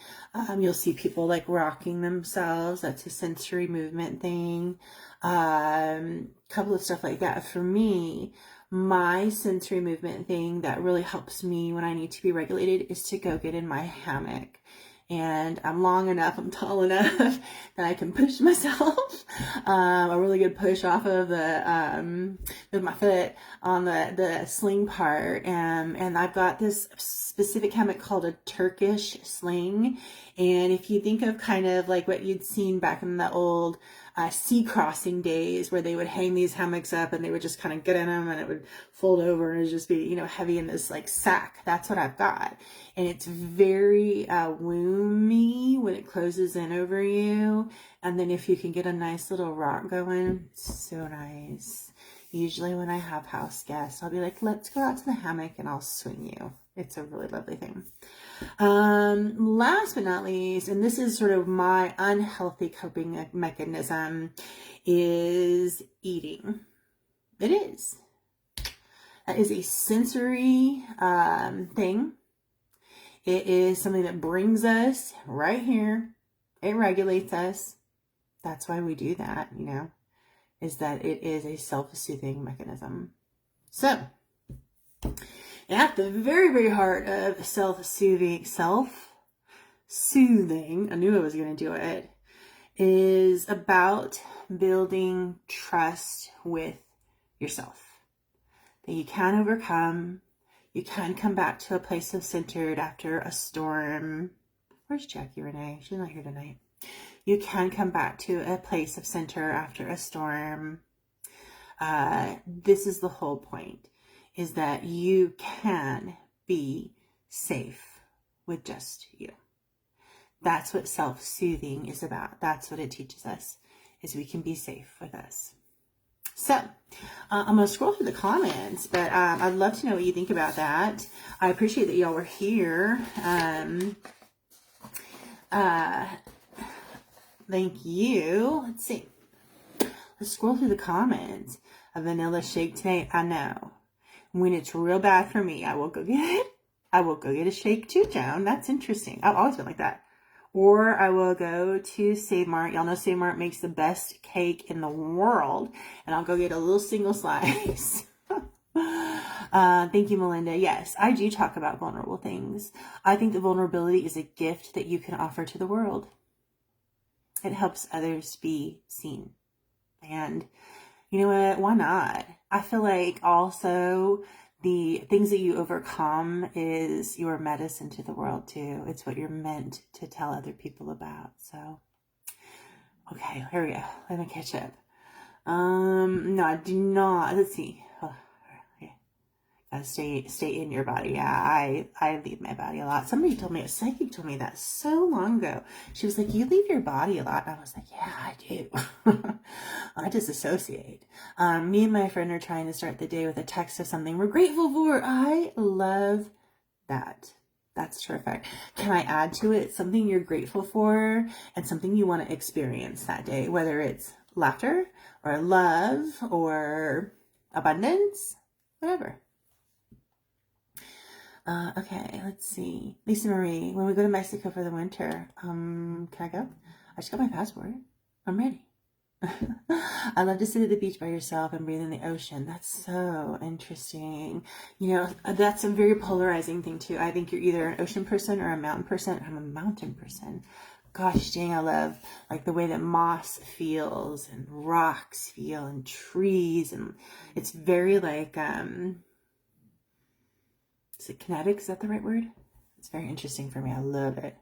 You'll see people like rocking themselves. That's a sensory movement thing. Couple of stuff like that. For me, my sensory movement thing that really helps me when I need to be regulated is to go get in my hammock. And I'm long enough, I'm tall enough that I can push myself. A really good push off of the, with my foot on the sling part. And I've got this specific hammock called a Turkish sling. And if you think of kind of like what you'd seen back in the old, sea crossing days where they would hang these hammocks up and they would just kind of get in them and it would fold over and it would just be, heavy in this like sack. That's what I've got. And it's very womby when it closes in over you. And then if you can get a nice little rock going, so nice. Usually when I have house guests, I'll be like, let's go out to the hammock and I'll swing you. It's a really lovely thing. Last but not least, and this is sort of my unhealthy coping mechanism, is eating. It is. That is a sensory thing. It is something that brings us right here. It regulates us. That's why we do that, is that it is a self-soothing mechanism. So, at the very, very heart of self-soothing, I knew I was going to do it, is about building trust with yourself. That you can overcome, you can come back to a place of centered after a storm. Where's Jackie Renee? She's not here tonight. You can come back to a place of center after a storm. This is the whole point, is that you can be safe with just you. That's what self-soothing is about. That's what it teaches us, is we can be safe with us. So, I'm going to scroll through the comments, but I'd love to know what you think about that. I appreciate that y'all were here. Thank you. Let's see. Let's scroll through the comments. A vanilla shake today. I know. When it's real bad for me, I will go get it. I will go get a shake too, Joan. That's interesting. I've always been like that. Or I will go to Save Mart. Y'all know Save Mart makes the best cake in the world. And I'll go get a little single slice. Thank you, Melinda. Yes, I do talk about vulnerable things. I think that vulnerability is a gift that you can offer to the world. It helps others be seen. And you know what? Why not? I feel like also the things that you overcome is your medicine to the world too. It's what you're meant to tell other people about. So, okay, here we go. Let me catch up. No, I do not. Let's see. Stay in your body. Yeah, I leave my body a lot. Somebody told me, a psychic told me that so long ago. She was like, you leave your body a lot. And I was like, yeah, I do. I disassociate. Me and my friend are trying to start the day with a text of something we're grateful for. I love that. That's terrific. Can I add to it something you're grateful for and something you want to experience that day, whether it's laughter or love or abundance, whatever. Okay, let's see. Lisa Marie, when we go to Mexico for the winter, can I go? I just got my passport. I'm ready. I love to sit at the beach by yourself and breathe in the ocean. That's so interesting. That's a very polarizing thing too. I think you're either an ocean person or a mountain person. I'm a mountain person. Gosh dang, I love like the way that moss feels and rocks feel and trees, and it's very like is it kinetic? Is that the right word? It's very interesting for me. I love it.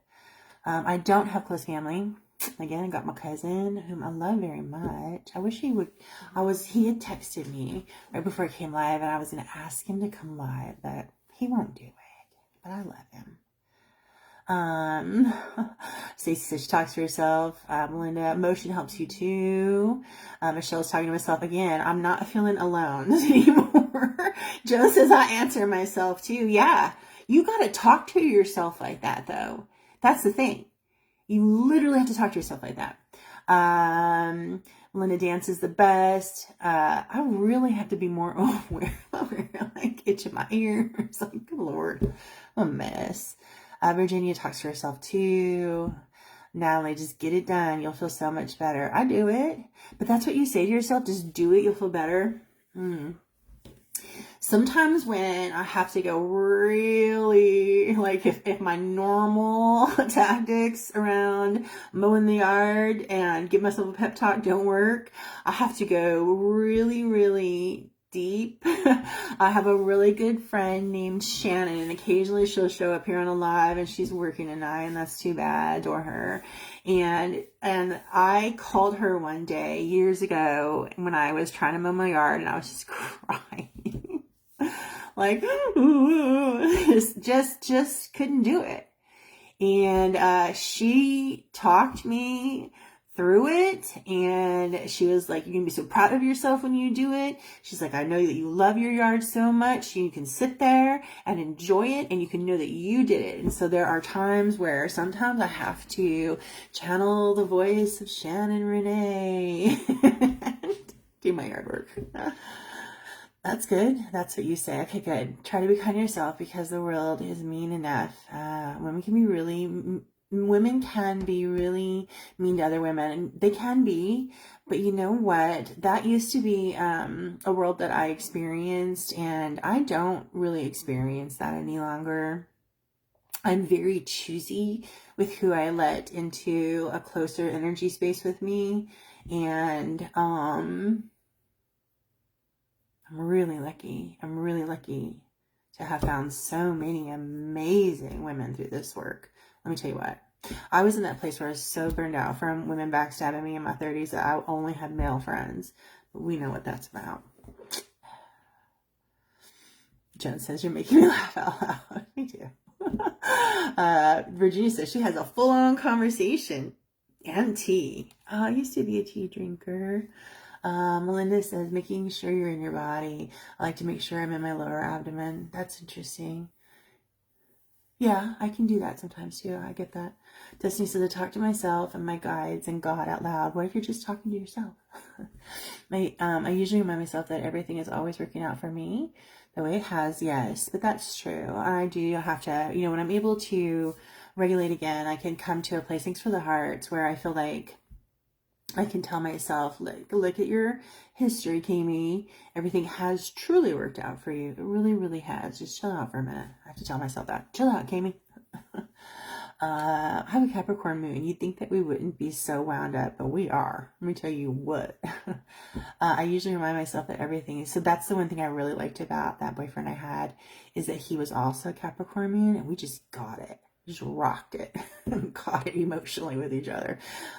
I don't have close family. Again, I got my cousin, whom I love very much. I wish he would. He had texted me right before I came live, and I was going to ask him to come live, but he won't do it. But I love him. Stacey says she talks to herself. Melinda, emotion helps you too. Michelle's talking to myself again. I'm not feeling alone anymore. Joe says I answer myself too. Yeah, you got to talk to yourself like that though. That's the thing. You literally have to talk to yourself like that. Melinda Dance is the best. I really have to be more aware. Like itching my ears. Like, good Lord, I'm a mess. Virginia talks to herself too. Natalie, just get it done. You'll feel so much better. I do it. But that's what you say to yourself. Just do it. You'll feel better. Sometimes when I have to go really, like if my normal tactics around mowing the yard and give myself a pep talk don't work, I have to go really, really deep. I have a really good friend named Shannon, and occasionally she'll show up here on a live, and she's working tonight, and that's too bad. Adore her. And I called her one day years ago when I was trying to mow my yard, and I was just crying. Like, just couldn't do it. And she talked me through it, and she was like, you're gonna be so proud of yourself when you do it. She's like, I know that you love your yard so much, you can sit there and enjoy it, and you can know that you did it. And so there are times where sometimes I have to channel the voice of Shannon Renee and do my yard work. That's good. That's what you say. Okay, good. Try to be kind to yourself, because the world is mean enough. Women can be really mean to other women, and they can be, but you know what? That used to be a world that I experienced, and I don't really experience that any longer. I'm very choosy with who I let into a closer energy space with me, and I'm really lucky. I'm really lucky to have found so many amazing women through this work. Let me tell you what. I was in that place where I was so burned out from women backstabbing me in my 30s that I only had male friends. But we know what that's about. Jen says, you're making me laugh out loud. Me too. Virginia says she has a full-on conversation and tea. I used to be a tea drinker. Melinda says, making sure you're in your body. I like to make sure I'm in my lower abdomen. That's interesting. Yeah, I can do that sometimes too. I get that. Destiny says, I talk to myself and my guides and God out loud. What if you're just talking to yourself? I usually remind myself that everything is always working out for me the way it has. Yes, but that's true. I do have to, when I'm able to regulate again, I can come to a place, thanks for the hearts, where I feel like I can tell myself, like, look at your history, Kami. Everything has truly worked out for you. It really, really has. Just chill out for a minute. I have to tell myself that. Chill out, Kami. I have a Capricorn moon. You'd think that we wouldn't be so wound up, but we are. Let me tell you what. I usually remind myself that everything is... So that's the one thing I really liked about that boyfriend I had, is that he was also a Capricorn moon, and we just got it. Just rocked it and caught it emotionally with each other.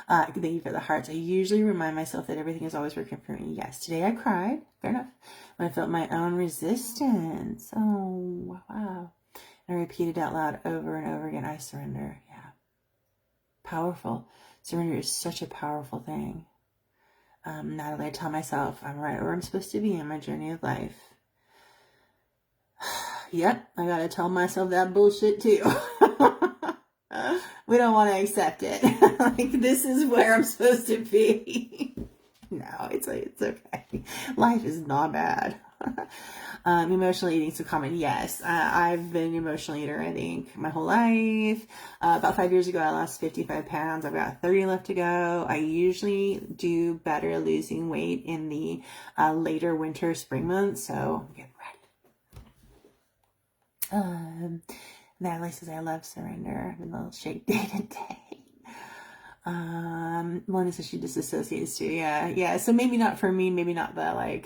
Thank you for the hearts. I usually remind myself that everything is always working for me. Yes, today I cried. Fair enough. When I felt my own resistance. Oh, wow. And I repeated out loud over and over again, I surrender. Yeah. Powerful. Surrender is such a powerful thing. Natalie, I tell myself I'm right where I'm supposed to be in my journey of life. Yep, I gotta tell myself that bullshit too. We don't want to accept it. Like, this is where I'm supposed to be. No, it's okay. Life is not bad. Emotional eating, so common. Yes, I've been an emotional eater, I think, my whole life. About 5 years ago, I lost 55 pounds. I've got 30 left to go. I usually do better losing weight in the later winter, spring months, so get ready. Natalie says, I love surrender. I'm in a little shake day today. Melinda says she disassociates too. Yeah. So maybe not for me, maybe not the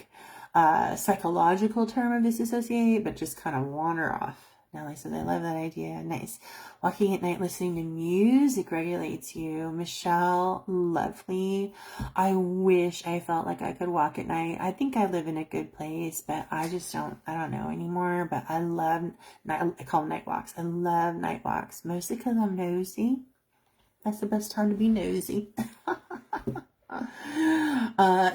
psychological term of disassociate, but just kind of wander off. Natalie says, I love that idea. Nice. Walking at night, listening to music regulates you. Michelle, lovely. I wish I felt like I could walk at night. I think I live in a good place, but I don't know anymore. But I call them night walks. I love night walks, mostly because I'm nosy. That's the best time to be nosy.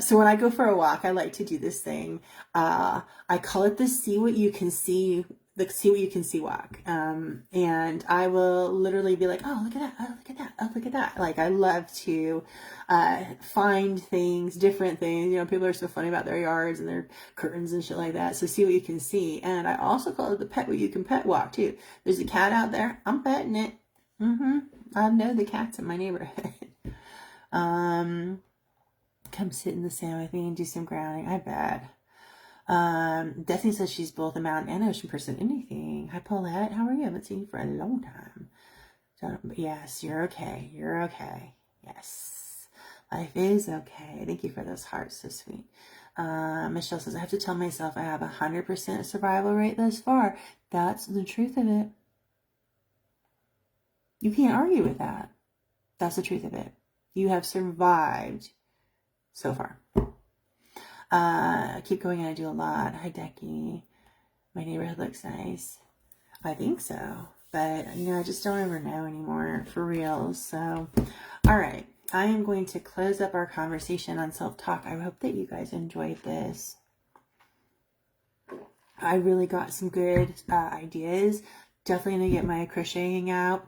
So when I go for a walk, I like to do this thing. I call it the see what you can see. The see what you can see walk. And I will literally be like, oh, look at that. Oh, look at that. Oh, look at that. Like, I love to, find things, different things. People are so funny about their yards and their curtains and shit like that. So see what you can see. And I also call it the pet what you can pet walk too. There's a cat out there. I'm petting it. I know the cats in my neighborhood. Come sit in the sand with me and do some grounding. I bet. Destiny says she's both a mountain and ocean person. Anything. Hi, Paulette. How are you? I haven't seen you for a long time. Yes, you're okay. You're okay. Yes. Life is okay. Thank you for those hearts. So sweet. Michelle says, I have to tell myself I have 100% survival rate thus far. That's the truth of it. You can't argue with that. That's the truth of it. You have survived so far. I keep going and I do a lot. Hi, Decky. My neighborhood looks nice. I think so. But, I just don't ever know anymore, for real. So, all right. I am going to close up our conversation on self-talk. I hope that you guys enjoyed this. I really got some good ideas. Definitely going to get my crocheting out.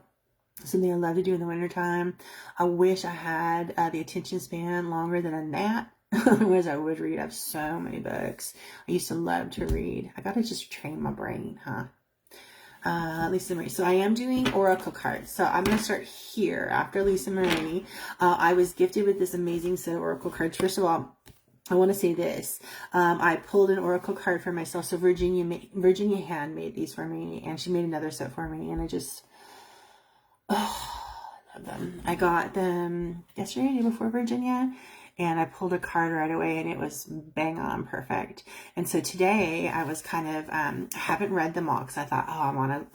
Something I love to do in the wintertime. I wish I had the attention span longer than a gnat. Otherwise, I would read. I have so many books. I used to love to read. I got to just train my brain, huh? Lisa Marie. So I am doing oracle cards. So I'm going to start here after Lisa Marie. I was gifted with this amazing set of oracle cards. First of all, I want to say this. I pulled an oracle card for myself. So Virginia hand made these for me, and she made another set for me, and I just, I love them. I got them yesterday, the day before Virginia, and I pulled a card right away, and it was bang on perfect. And so today I was kind of, I haven't read them all because I thought, I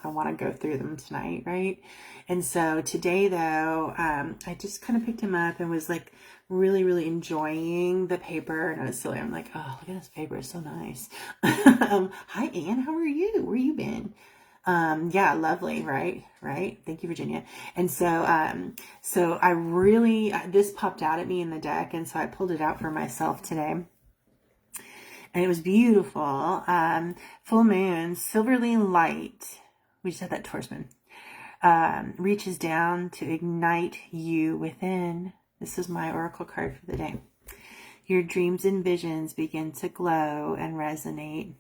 want to go through them tonight, right? And so today though, I just kind of picked them up and was like really, really enjoying the paper. And I was silly. I'm like, oh, look at this paper. It's so nice. Hi, Anne. How are you? Where you been? Yeah, lovely, right? Thank you, Virginia. And so, so I really, this popped out at me in the deck, and so I pulled it out for myself today. And it was beautiful. Full moon, silvery light. We just had that Taurus moon. Reaches down to ignite you within. This is my oracle card for the day. Your dreams and visions begin to glow and resonate.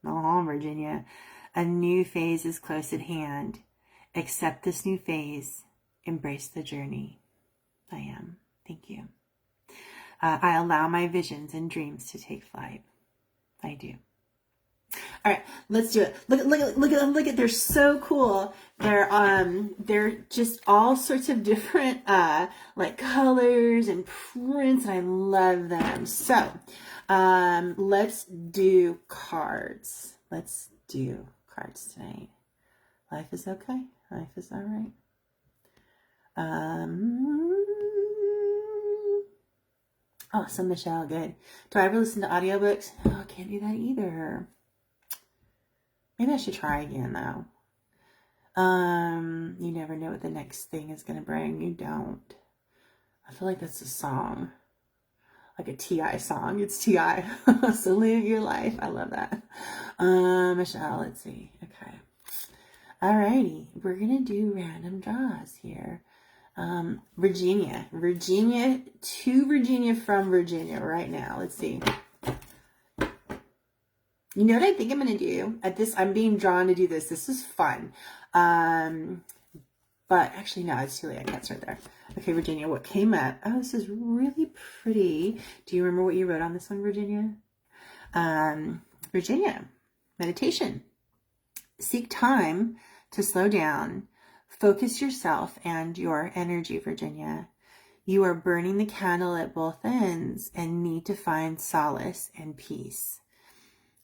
Oh, Virginia. A new phase is close at hand. Accept this new phase. Embrace the journey. I am. Thank you. I allow my visions and dreams to take flight. I do. All right, let's do it. Look at, they're so cool. They're just all sorts of different, like colors and prints, and I love them. So, let's do cards. Let's do cards tonight. Life is okay. Life is all right. Awesome, Michelle. Good. Do I ever listen to audiobooks? Oh, I can't do that either. Maybe I should try again, though. You never know what the next thing is going to bring. You don't. I feel like that's a song. Like a T.I. song. It's T.I. So live your life. I love that. Michelle, let's see. Okay. Alrighty. We're going to do random draws here. Virginia to Virginia from Virginia right now. Let's see. You know what I think I'm going to do at this? I'm being drawn to do this. This is fun. But actually, no, it's too late. I can't start there. Okay, Virginia, what came up? Oh, this is really pretty. Do you remember what you wrote on this one, Virginia? Virginia, meditation. Seek time to slow down. Focus yourself and your energy, Virginia. You are burning the candle at both ends and need to find solace and peace.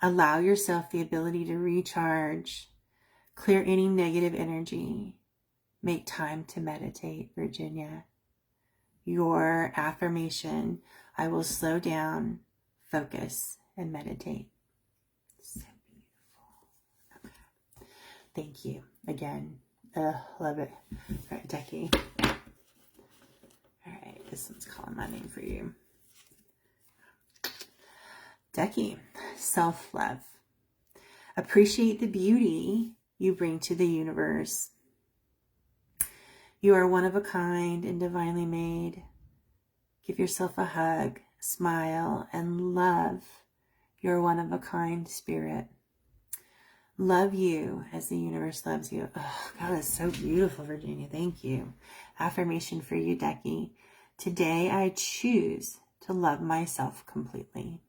Allow yourself the ability to recharge, clear any negative energy. Make time to meditate, Virginia. Your affirmation, I will slow down, focus, and meditate. So beautiful. Okay. Thank you again. Love it. All right, Decky. All right, this one's calling my name for you. Decky, self-love. Appreciate the beauty you bring to the universe. You are one of a kind and divinely made. Give yourself a hug, smile, and love your one of a kind spirit. Love you as the universe loves you. Oh, God, that's so beautiful, Virginia. Thank you. Affirmation for you, Decky. Today I choose to love myself completely.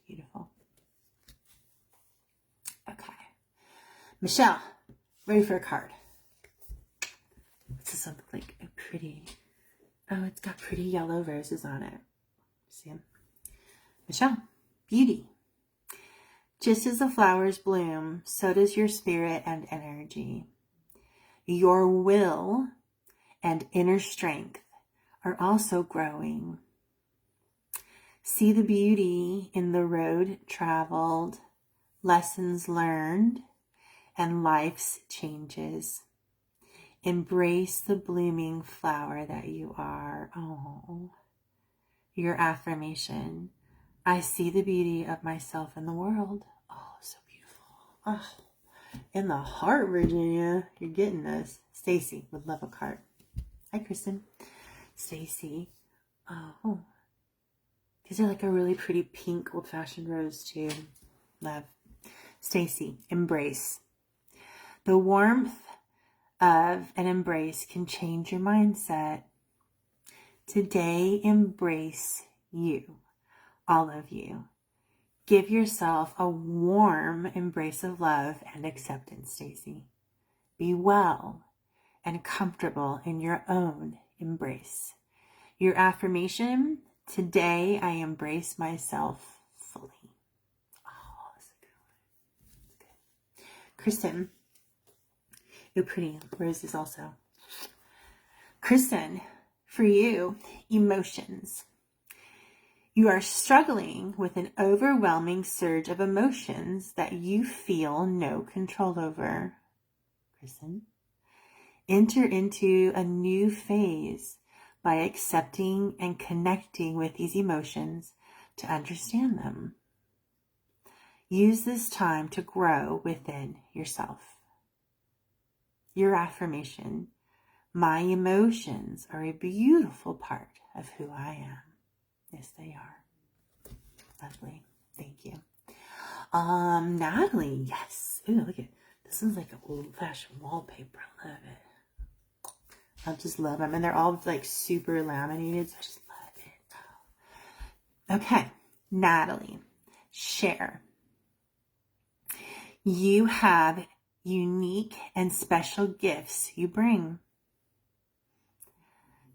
Beautiful. Okay. Michelle, ready for a card. What's this look like? A pretty, oh, it's got pretty yellow roses on it. See them? Michelle, beauty. Just as the flowers bloom, so does your spirit and energy. Your will and inner strength are also growing. See the beauty in the road traveled, lessons learned, and life's changes. Embrace the blooming flower that you are. Oh, your affirmation. I see the beauty of myself in the world. Oh, so beautiful. Oh, in the heart, Virginia. You're getting this. Stacy would love a card. Hi, Kristen. Stacy. Oh, these are like a really pretty pink old-fashioned rose too. Love. Stacy, embrace. The warmth of an embrace can change your mindset. Today, embrace you, all of you. Give yourself a warm embrace of love and acceptance, Stacy. Be well and comfortable in your own embrace. Your affirmation, today I embrace myself fully. Oh, that's a good one. That's good. Kristen, you're pretty. Roses also. Kristen, for you, emotions. You are struggling with an overwhelming surge of emotions that you feel no control over. Kristen, enter into a new phase by accepting and connecting with these emotions to understand them. Use this time to grow within yourself. Your affirmation, my emotions are a beautiful part of who I am. Yes, they are. Lovely. Thank you. Natalie, yes. Ooh, look at this one's like an old-fashioned wallpaper. I love it. I just love them. And they're all like super laminated. So I just love it. Okay. Natalie, share. You have unique and special gifts you bring.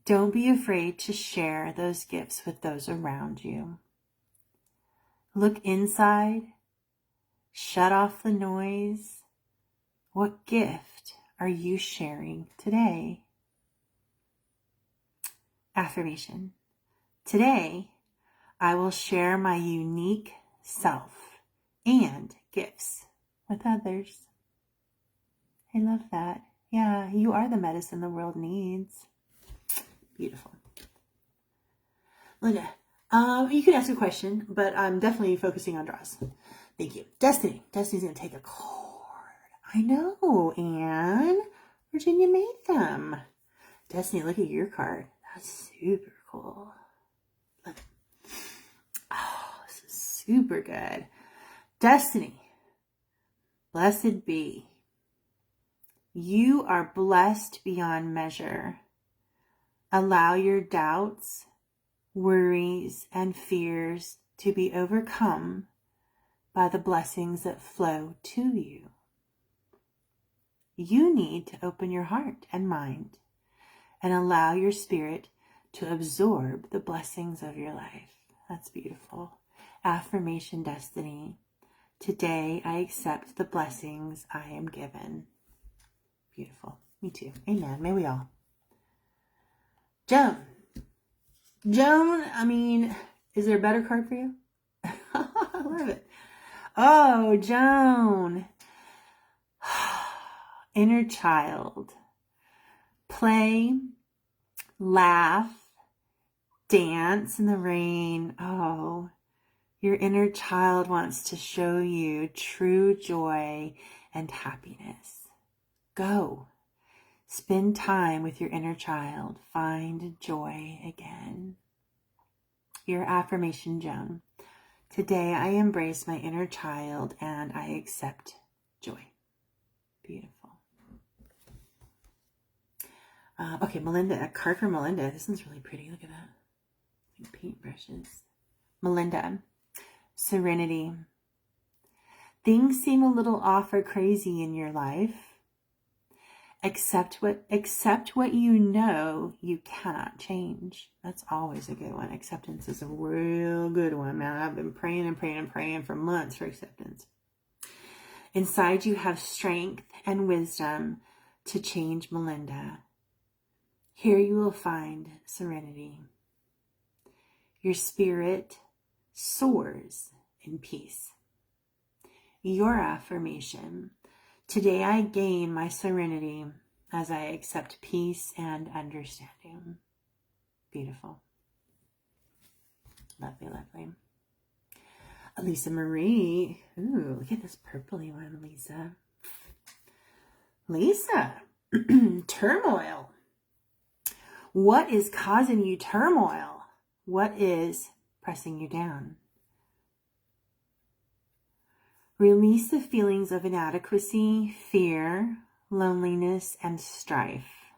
Don't be afraid to share those gifts with those around you. Look inside. Shut off the noise. What gift are you sharing today? Affirmation. Today, I will share my unique self and gifts with others. I love that. Yeah, you are the medicine the world needs. Beautiful. Linda, you can ask a question, but I'm definitely focusing on draws. Thank you. Destiny. Destiny's going to take a card. I know, Anne. Virginia made them. Destiny, look at your card. That's super cool. Look. Oh, this is super good. Destiny. Blessed be. You are blessed beyond measure. Allow your doubts, worries, and fears to be overcome by the blessings that flow to you. You need to open your heart and mind and allow your spirit to absorb the blessings of your life. That's beautiful. Affirmation, Destiny. Today I accept the blessings I am given. Beautiful. Me too. Amen. May we all. Joan, I mean, is there a better card for you? I love it. Oh, Joan. Inner child. Play, laugh, dance in the rain. Oh, your inner child wants to show you true joy and happiness. Go. Spend time with your inner child. Find joy again. Your affirmation, Joan. Today I embrace my inner child and I accept joy. Beautiful. Okay, Melinda, a card for Melinda. This one's really pretty. Look at that. Like paintbrushes. Melinda, serenity. Things seem a little off or crazy in your life. Accept what you know you cannot change. That's always a good one. Acceptance is a real good one, man. I've been praying and praying and praying for months for acceptance. Inside you have strength and wisdom to change Melinda. Here you will find serenity. Your spirit soars in peace. Your affirmation: today I gain my serenity as I accept peace and understanding. Beautiful. Lovely, lovely. Lisa Marie. Ooh, look at this purpley one, Lisa. Lisa, turmoil. What is causing you turmoil? What is pressing you down? Release the feelings of inadequacy, fear, loneliness, and strife.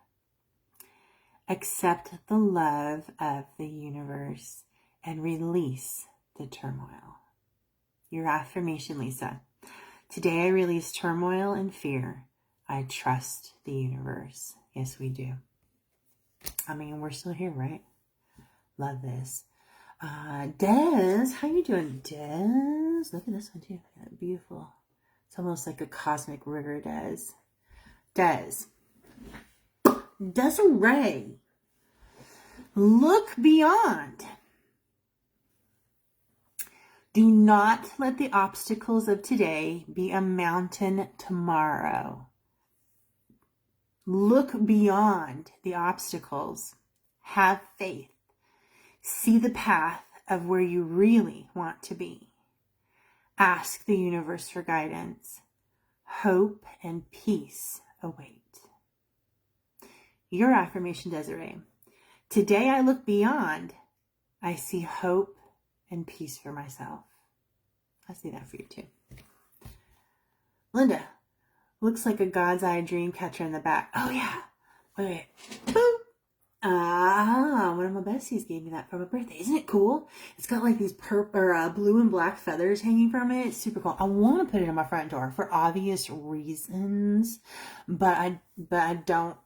Accept the love of the universe and release the turmoil. Your affirmation, Lisa. Today I release turmoil and fear. I trust the universe. Yes, we do. I mean, we're still here, right? Love this. Des, how you doing, Des? Look at this one too. Yeah, beautiful. It's almost like a cosmic river, Des. Des. Desiree. Look beyond. Do not let the obstacles of today be a mountain tomorrow. Look beyond the obstacles. Have faith. See the path of where you really want to be. Ask the universe for guidance. Hope and peace await. Your affirmation, Desiree. Today I look beyond. I see hope and peace for myself. I see that for you too. Linda, looks like a God's eye dream catcher in the back. Oh yeah. Wait. Boop. One of my besties gave me that for my birthday. Isn't it cool? It's got like these purple or blue and black feathers hanging from it. It's super cool. I want to put it on my front door for obvious reasons, but I don't.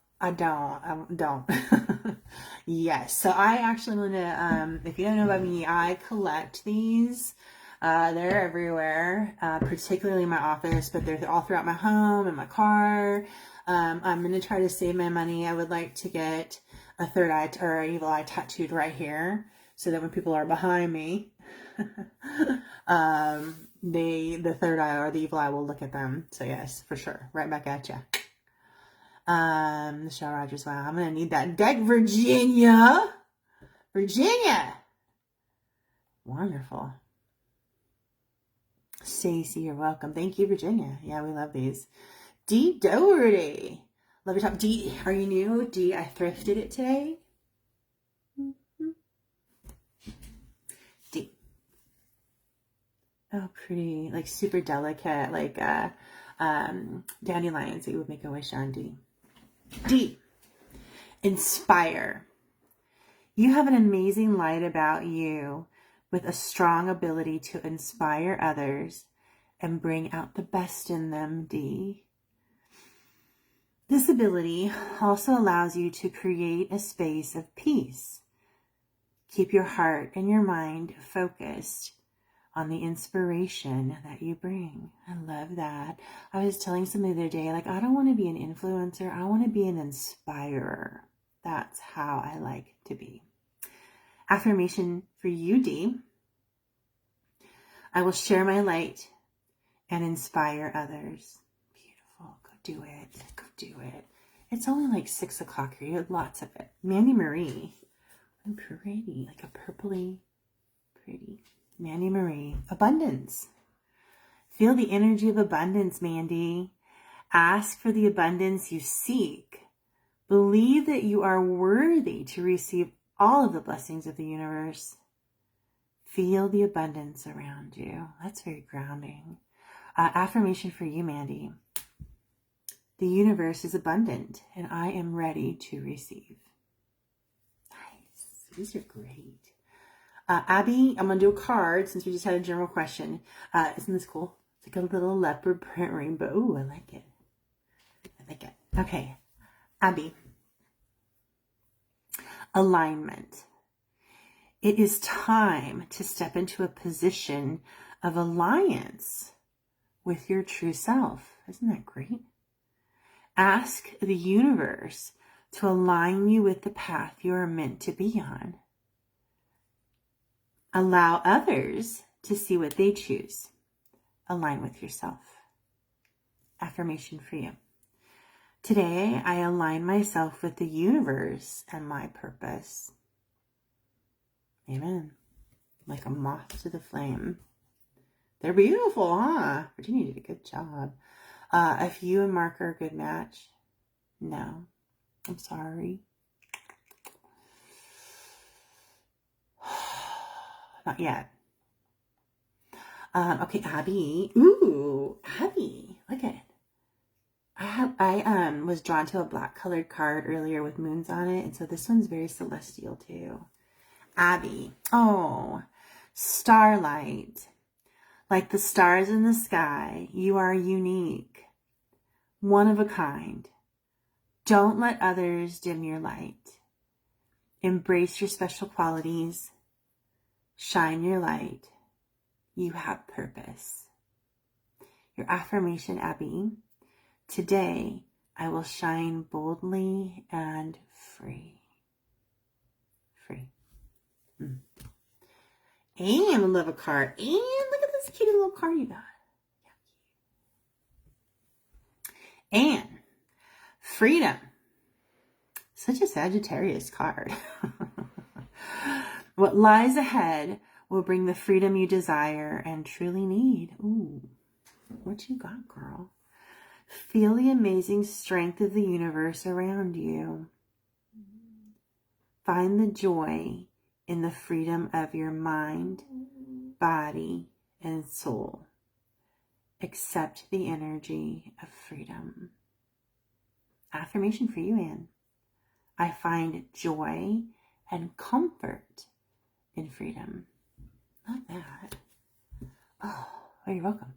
Yes. So I actually want to, if you don't know about me, I collect these. They're everywhere, particularly in my office, but they're all throughout my home and my car. I'm going to try to save my money. I would like to get a third eye or an evil eye tattooed right here so that when people are behind me, the third eye or the evil eye will look at them. So yes, for sure. Right back at you. Michelle Rogers. Wow. I'm going to need that deck, Virginia. Wonderful. Stacy, you're welcome. Thank you, Virginia. Yeah, we love these. Dee Doherty. Love your top. Dee, are you new? Dee, I thrifted it today. Dee. Oh, pretty. Like super delicate. Like dandelions that you would make a wish on, Dee. Dee. Inspire. You have an amazing light about you with a strong ability to inspire others and bring out the best in them, Dee. This ability also allows you to create a space of peace. Keep your heart and your mind focused on the inspiration that you bring. I love that. I was telling somebody the other day, like, I don't want to be an influencer. I want to be an inspirer. That's how I like to be. Affirmation for you, Dee. I will share my light and inspire others. Beautiful. Go do it. Go do it. It's only like 6 o'clock here. You have lots of it. Mandy Marie. I'm pretty. Like a purpley pretty. Mandy Marie. Abundance. Feel the energy of abundance, Mandy. Ask for the abundance you seek. Believe that you are worthy to receive all of the blessings of the universe. Feel the abundance around you. That's very grounding. Affirmation for you, Mandy. The universe is abundant, and I am ready to receive. Nice. These are great. Abby, I'm going to do a card since we just had a general question. Isn't this cool? It's like a little leopard print rainbow. Ooh, I like it. I like it. Okay. Abby. Alignment. It is time to step into a position of alliance with your true self. Isn't that great? Ask the universe to align you with the path you are meant to be on. Allow others to see what they choose. Align with yourself. Affirmation for you. Today, I align myself with the universe and my purpose. Amen. Like a moth to the flame. They're beautiful, huh? Virginia did a good job. If you and Mark are a good match, no. I'm sorry. Not yet. Okay, Abby. Ooh, Abby. Look at it. I was drawn to a black colored card earlier with moons on it, and so this one's very celestial too. Abby. Oh, starlight. Like the stars in the sky, you are unique, one of a kind. Don't let others dim your light. Embrace your special qualities. Shine your light. You have purpose. Your affirmation, Abby. Today, I will shine boldly and free. Free. And I love a card. And look at this cute little card you got. And freedom. Such a Sagittarius card. What lies ahead will bring the freedom you desire and truly need. Ooh, what you got, girl? Feel the amazing strength of the universe around you. Find the joy in the freedom of your mind, body, and soul. Accept the energy of freedom. Affirmation for you, Anne. I find joy and comfort in freedom. Not that. Oh, you're welcome.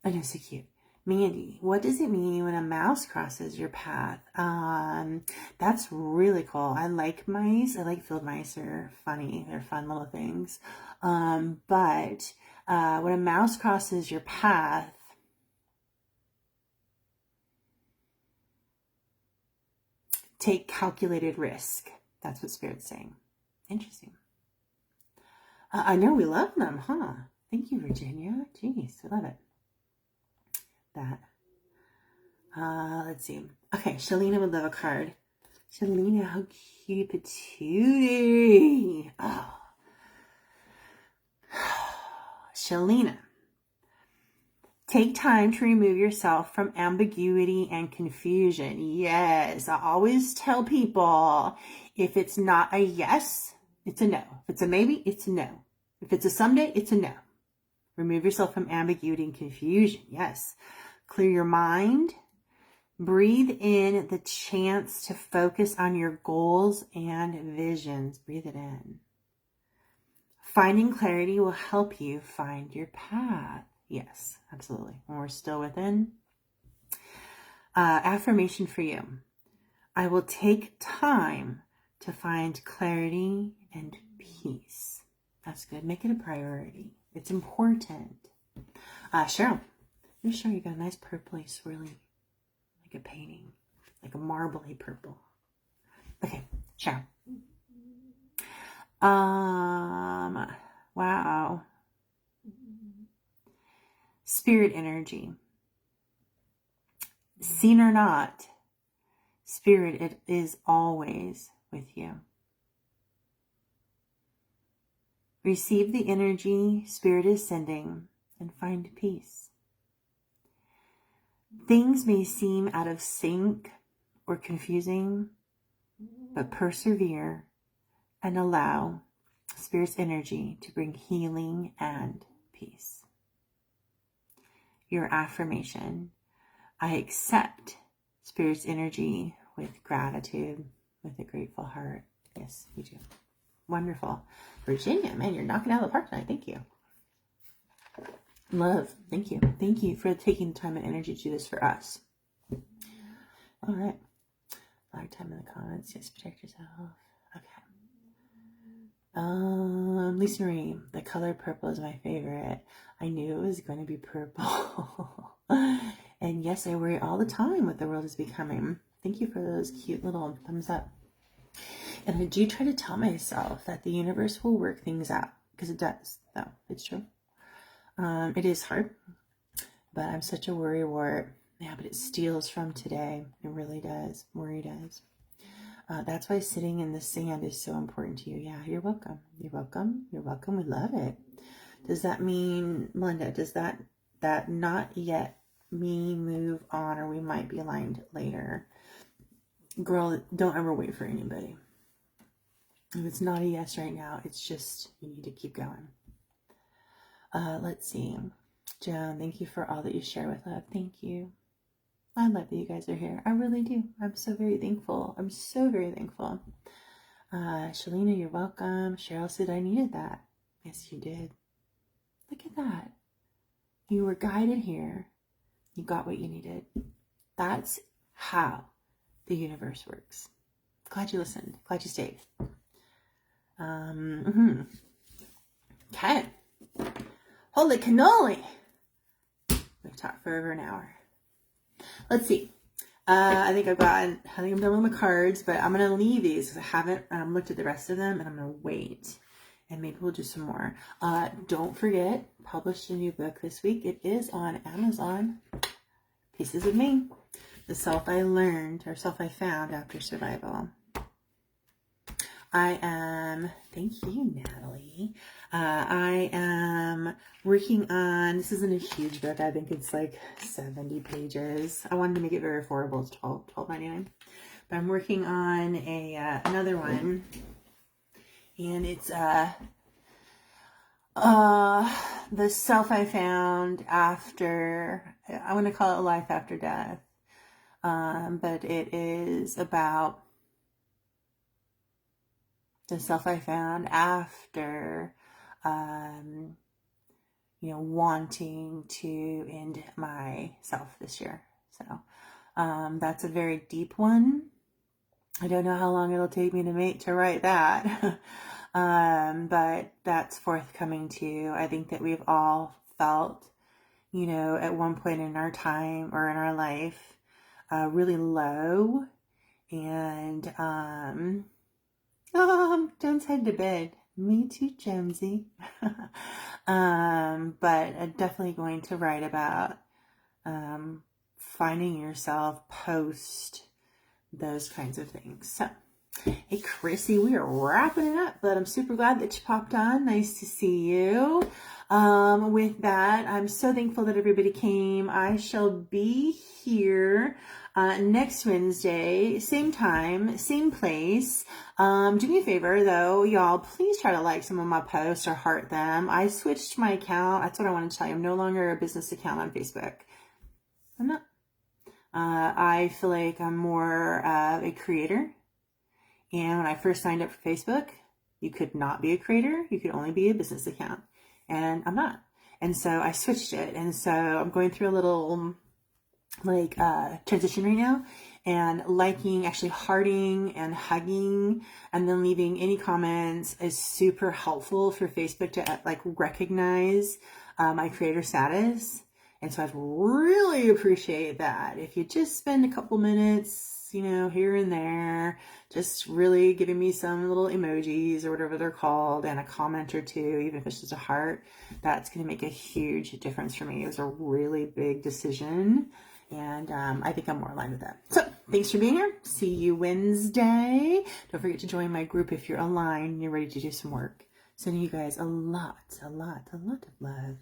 I know, so cute. Mandy, what does it mean when a mouse crosses your path? That's really cool. I like mice. I like field mice. They're funny. They're fun little things. But when a mouse crosses your path, take calculated risk. That's what Spirit's saying. Interesting. I know we love them, huh? Thank you, Virginia. Jeez, we love it. That. Let's see. Okay, Shalina would love a card. Shalina, how cute, patootie. Oh. Shalina. Take time to remove yourself from ambiguity and confusion. Yes, I always tell people, if it's not a yes, it's a no. If it's a maybe, it's a no. If it's a someday, it's a no. Remove yourself from ambiguity and confusion. Yes. Clear your mind. Breathe in the chance to focus on your goals and visions. Breathe it in. Finding clarity will help you find your path. Yes, absolutely. When we're still within. Affirmation for you. I will take time to find clarity and peace. That's good. Make it a priority. It's important. Cheryl. You're sure you got a nice purpley swirly, like a painting, like a marbly purple. Okay, Cheryl. Wow. Spirit energy. Seen or not, Spirit, it is always with you. Receive the energy Spirit is sending and find peace. Things may seem out of sync or confusing, but persevere and allow Spirit's energy to bring healing and peace. Your affirmation. I accept Spirit's energy with gratitude, with a grateful heart. Yes, you do. Wonderful. Virginia, man, you're knocking out of the park tonight. Thank you. Love. Thank you. Thank you for taking the time and energy to do this for us. All right. Flag time in the comments. Yes, protect yourself. Okay. Lisa Marie, the color purple is my favorite. I knew it was going to be purple. And yes, I worry all the time what the world is becoming. Thank you for those cute little thumbs up. And I do try to tell myself that the universe will work things out, because it does, though. It's true. It is hard, but I'm such a worry wart. Yeah, but it steals from today. It really does. Worry does. That's why sitting in the sand is so important to you. Yeah, you're welcome. You're welcome. You're welcome. We love it. Does that mean, Melinda, does that not yet me move on, or we might be aligned later? Girl, don't ever wait for anybody. If it's not a yes right now, it's just you need to keep going. Let's see. Joan, thank you for all that you share with love. Thank you. I love that you guys are here. I really do. I'm so very thankful. I'm so very thankful. Shalina, you're welcome. Cheryl said I needed that. Yes, you did. Look at that. You were guided here. You got what you needed. That's how the universe works. Glad you listened. Glad you stayed. Okay. Holy cannoli. We've talked for over an hour. Let's see. I think I'm done with my cards, but I'm going to leave these because I haven't looked at the rest of them, and I'm going to wait. And maybe we'll do some more. Don't forget, published a new book this week. It is on Amazon. Pieces of Me. The self I learned, or self I found after survival. Thank you, Natalie. I am working on, this isn't a huge book. I think it's like 70 pages. I wanted to make it very affordable. It's $12.99. But I'm working on another one. And it's the self I found after, I want to call it a life after death. But it is about the self I found after, wanting to end myself this year. So, that's a very deep one. I don't know how long it'll take me to write that. But that's forthcoming too. I think that we've all felt, at one point in our time or in our life, really low, and, Jones head to bed. Me too, Jonesy. But definitely going to write about finding yourself post those kinds of things. So, hey, Chrissy, we are wrapping it up, but I'm super glad that you popped on. Nice to see you. With that, I'm so thankful that everybody came. I shall be here next Wednesday, same time, same place. Do me a favor though, y'all, please try to like some of my posts or heart them. I switched my account. That's what I want to tell you. I'm no longer a business account on Facebook. I'm not. I feel like I'm more of a creator. And when I first signed up for Facebook, you could not be a creator. You could only be a business account. And I'm not. And so I switched it. And so I'm going through a little transition right now, and liking, actually hearting and hugging, and then leaving any comments is super helpful for Facebook to recognize my creator status. And so I'd really appreciate that if you just spend a couple minutes, here and there, just really giving me some little emojis or whatever they're called, and a comment or two, even if it's just a heart. That's going to make a huge difference for me. It was a really big decision, and I think I'm more aligned with that. So thanks for being here. See you Wednesday. Don't forget to join my group if you're aligned and you're ready to do some work. Sending you guys a lot of love.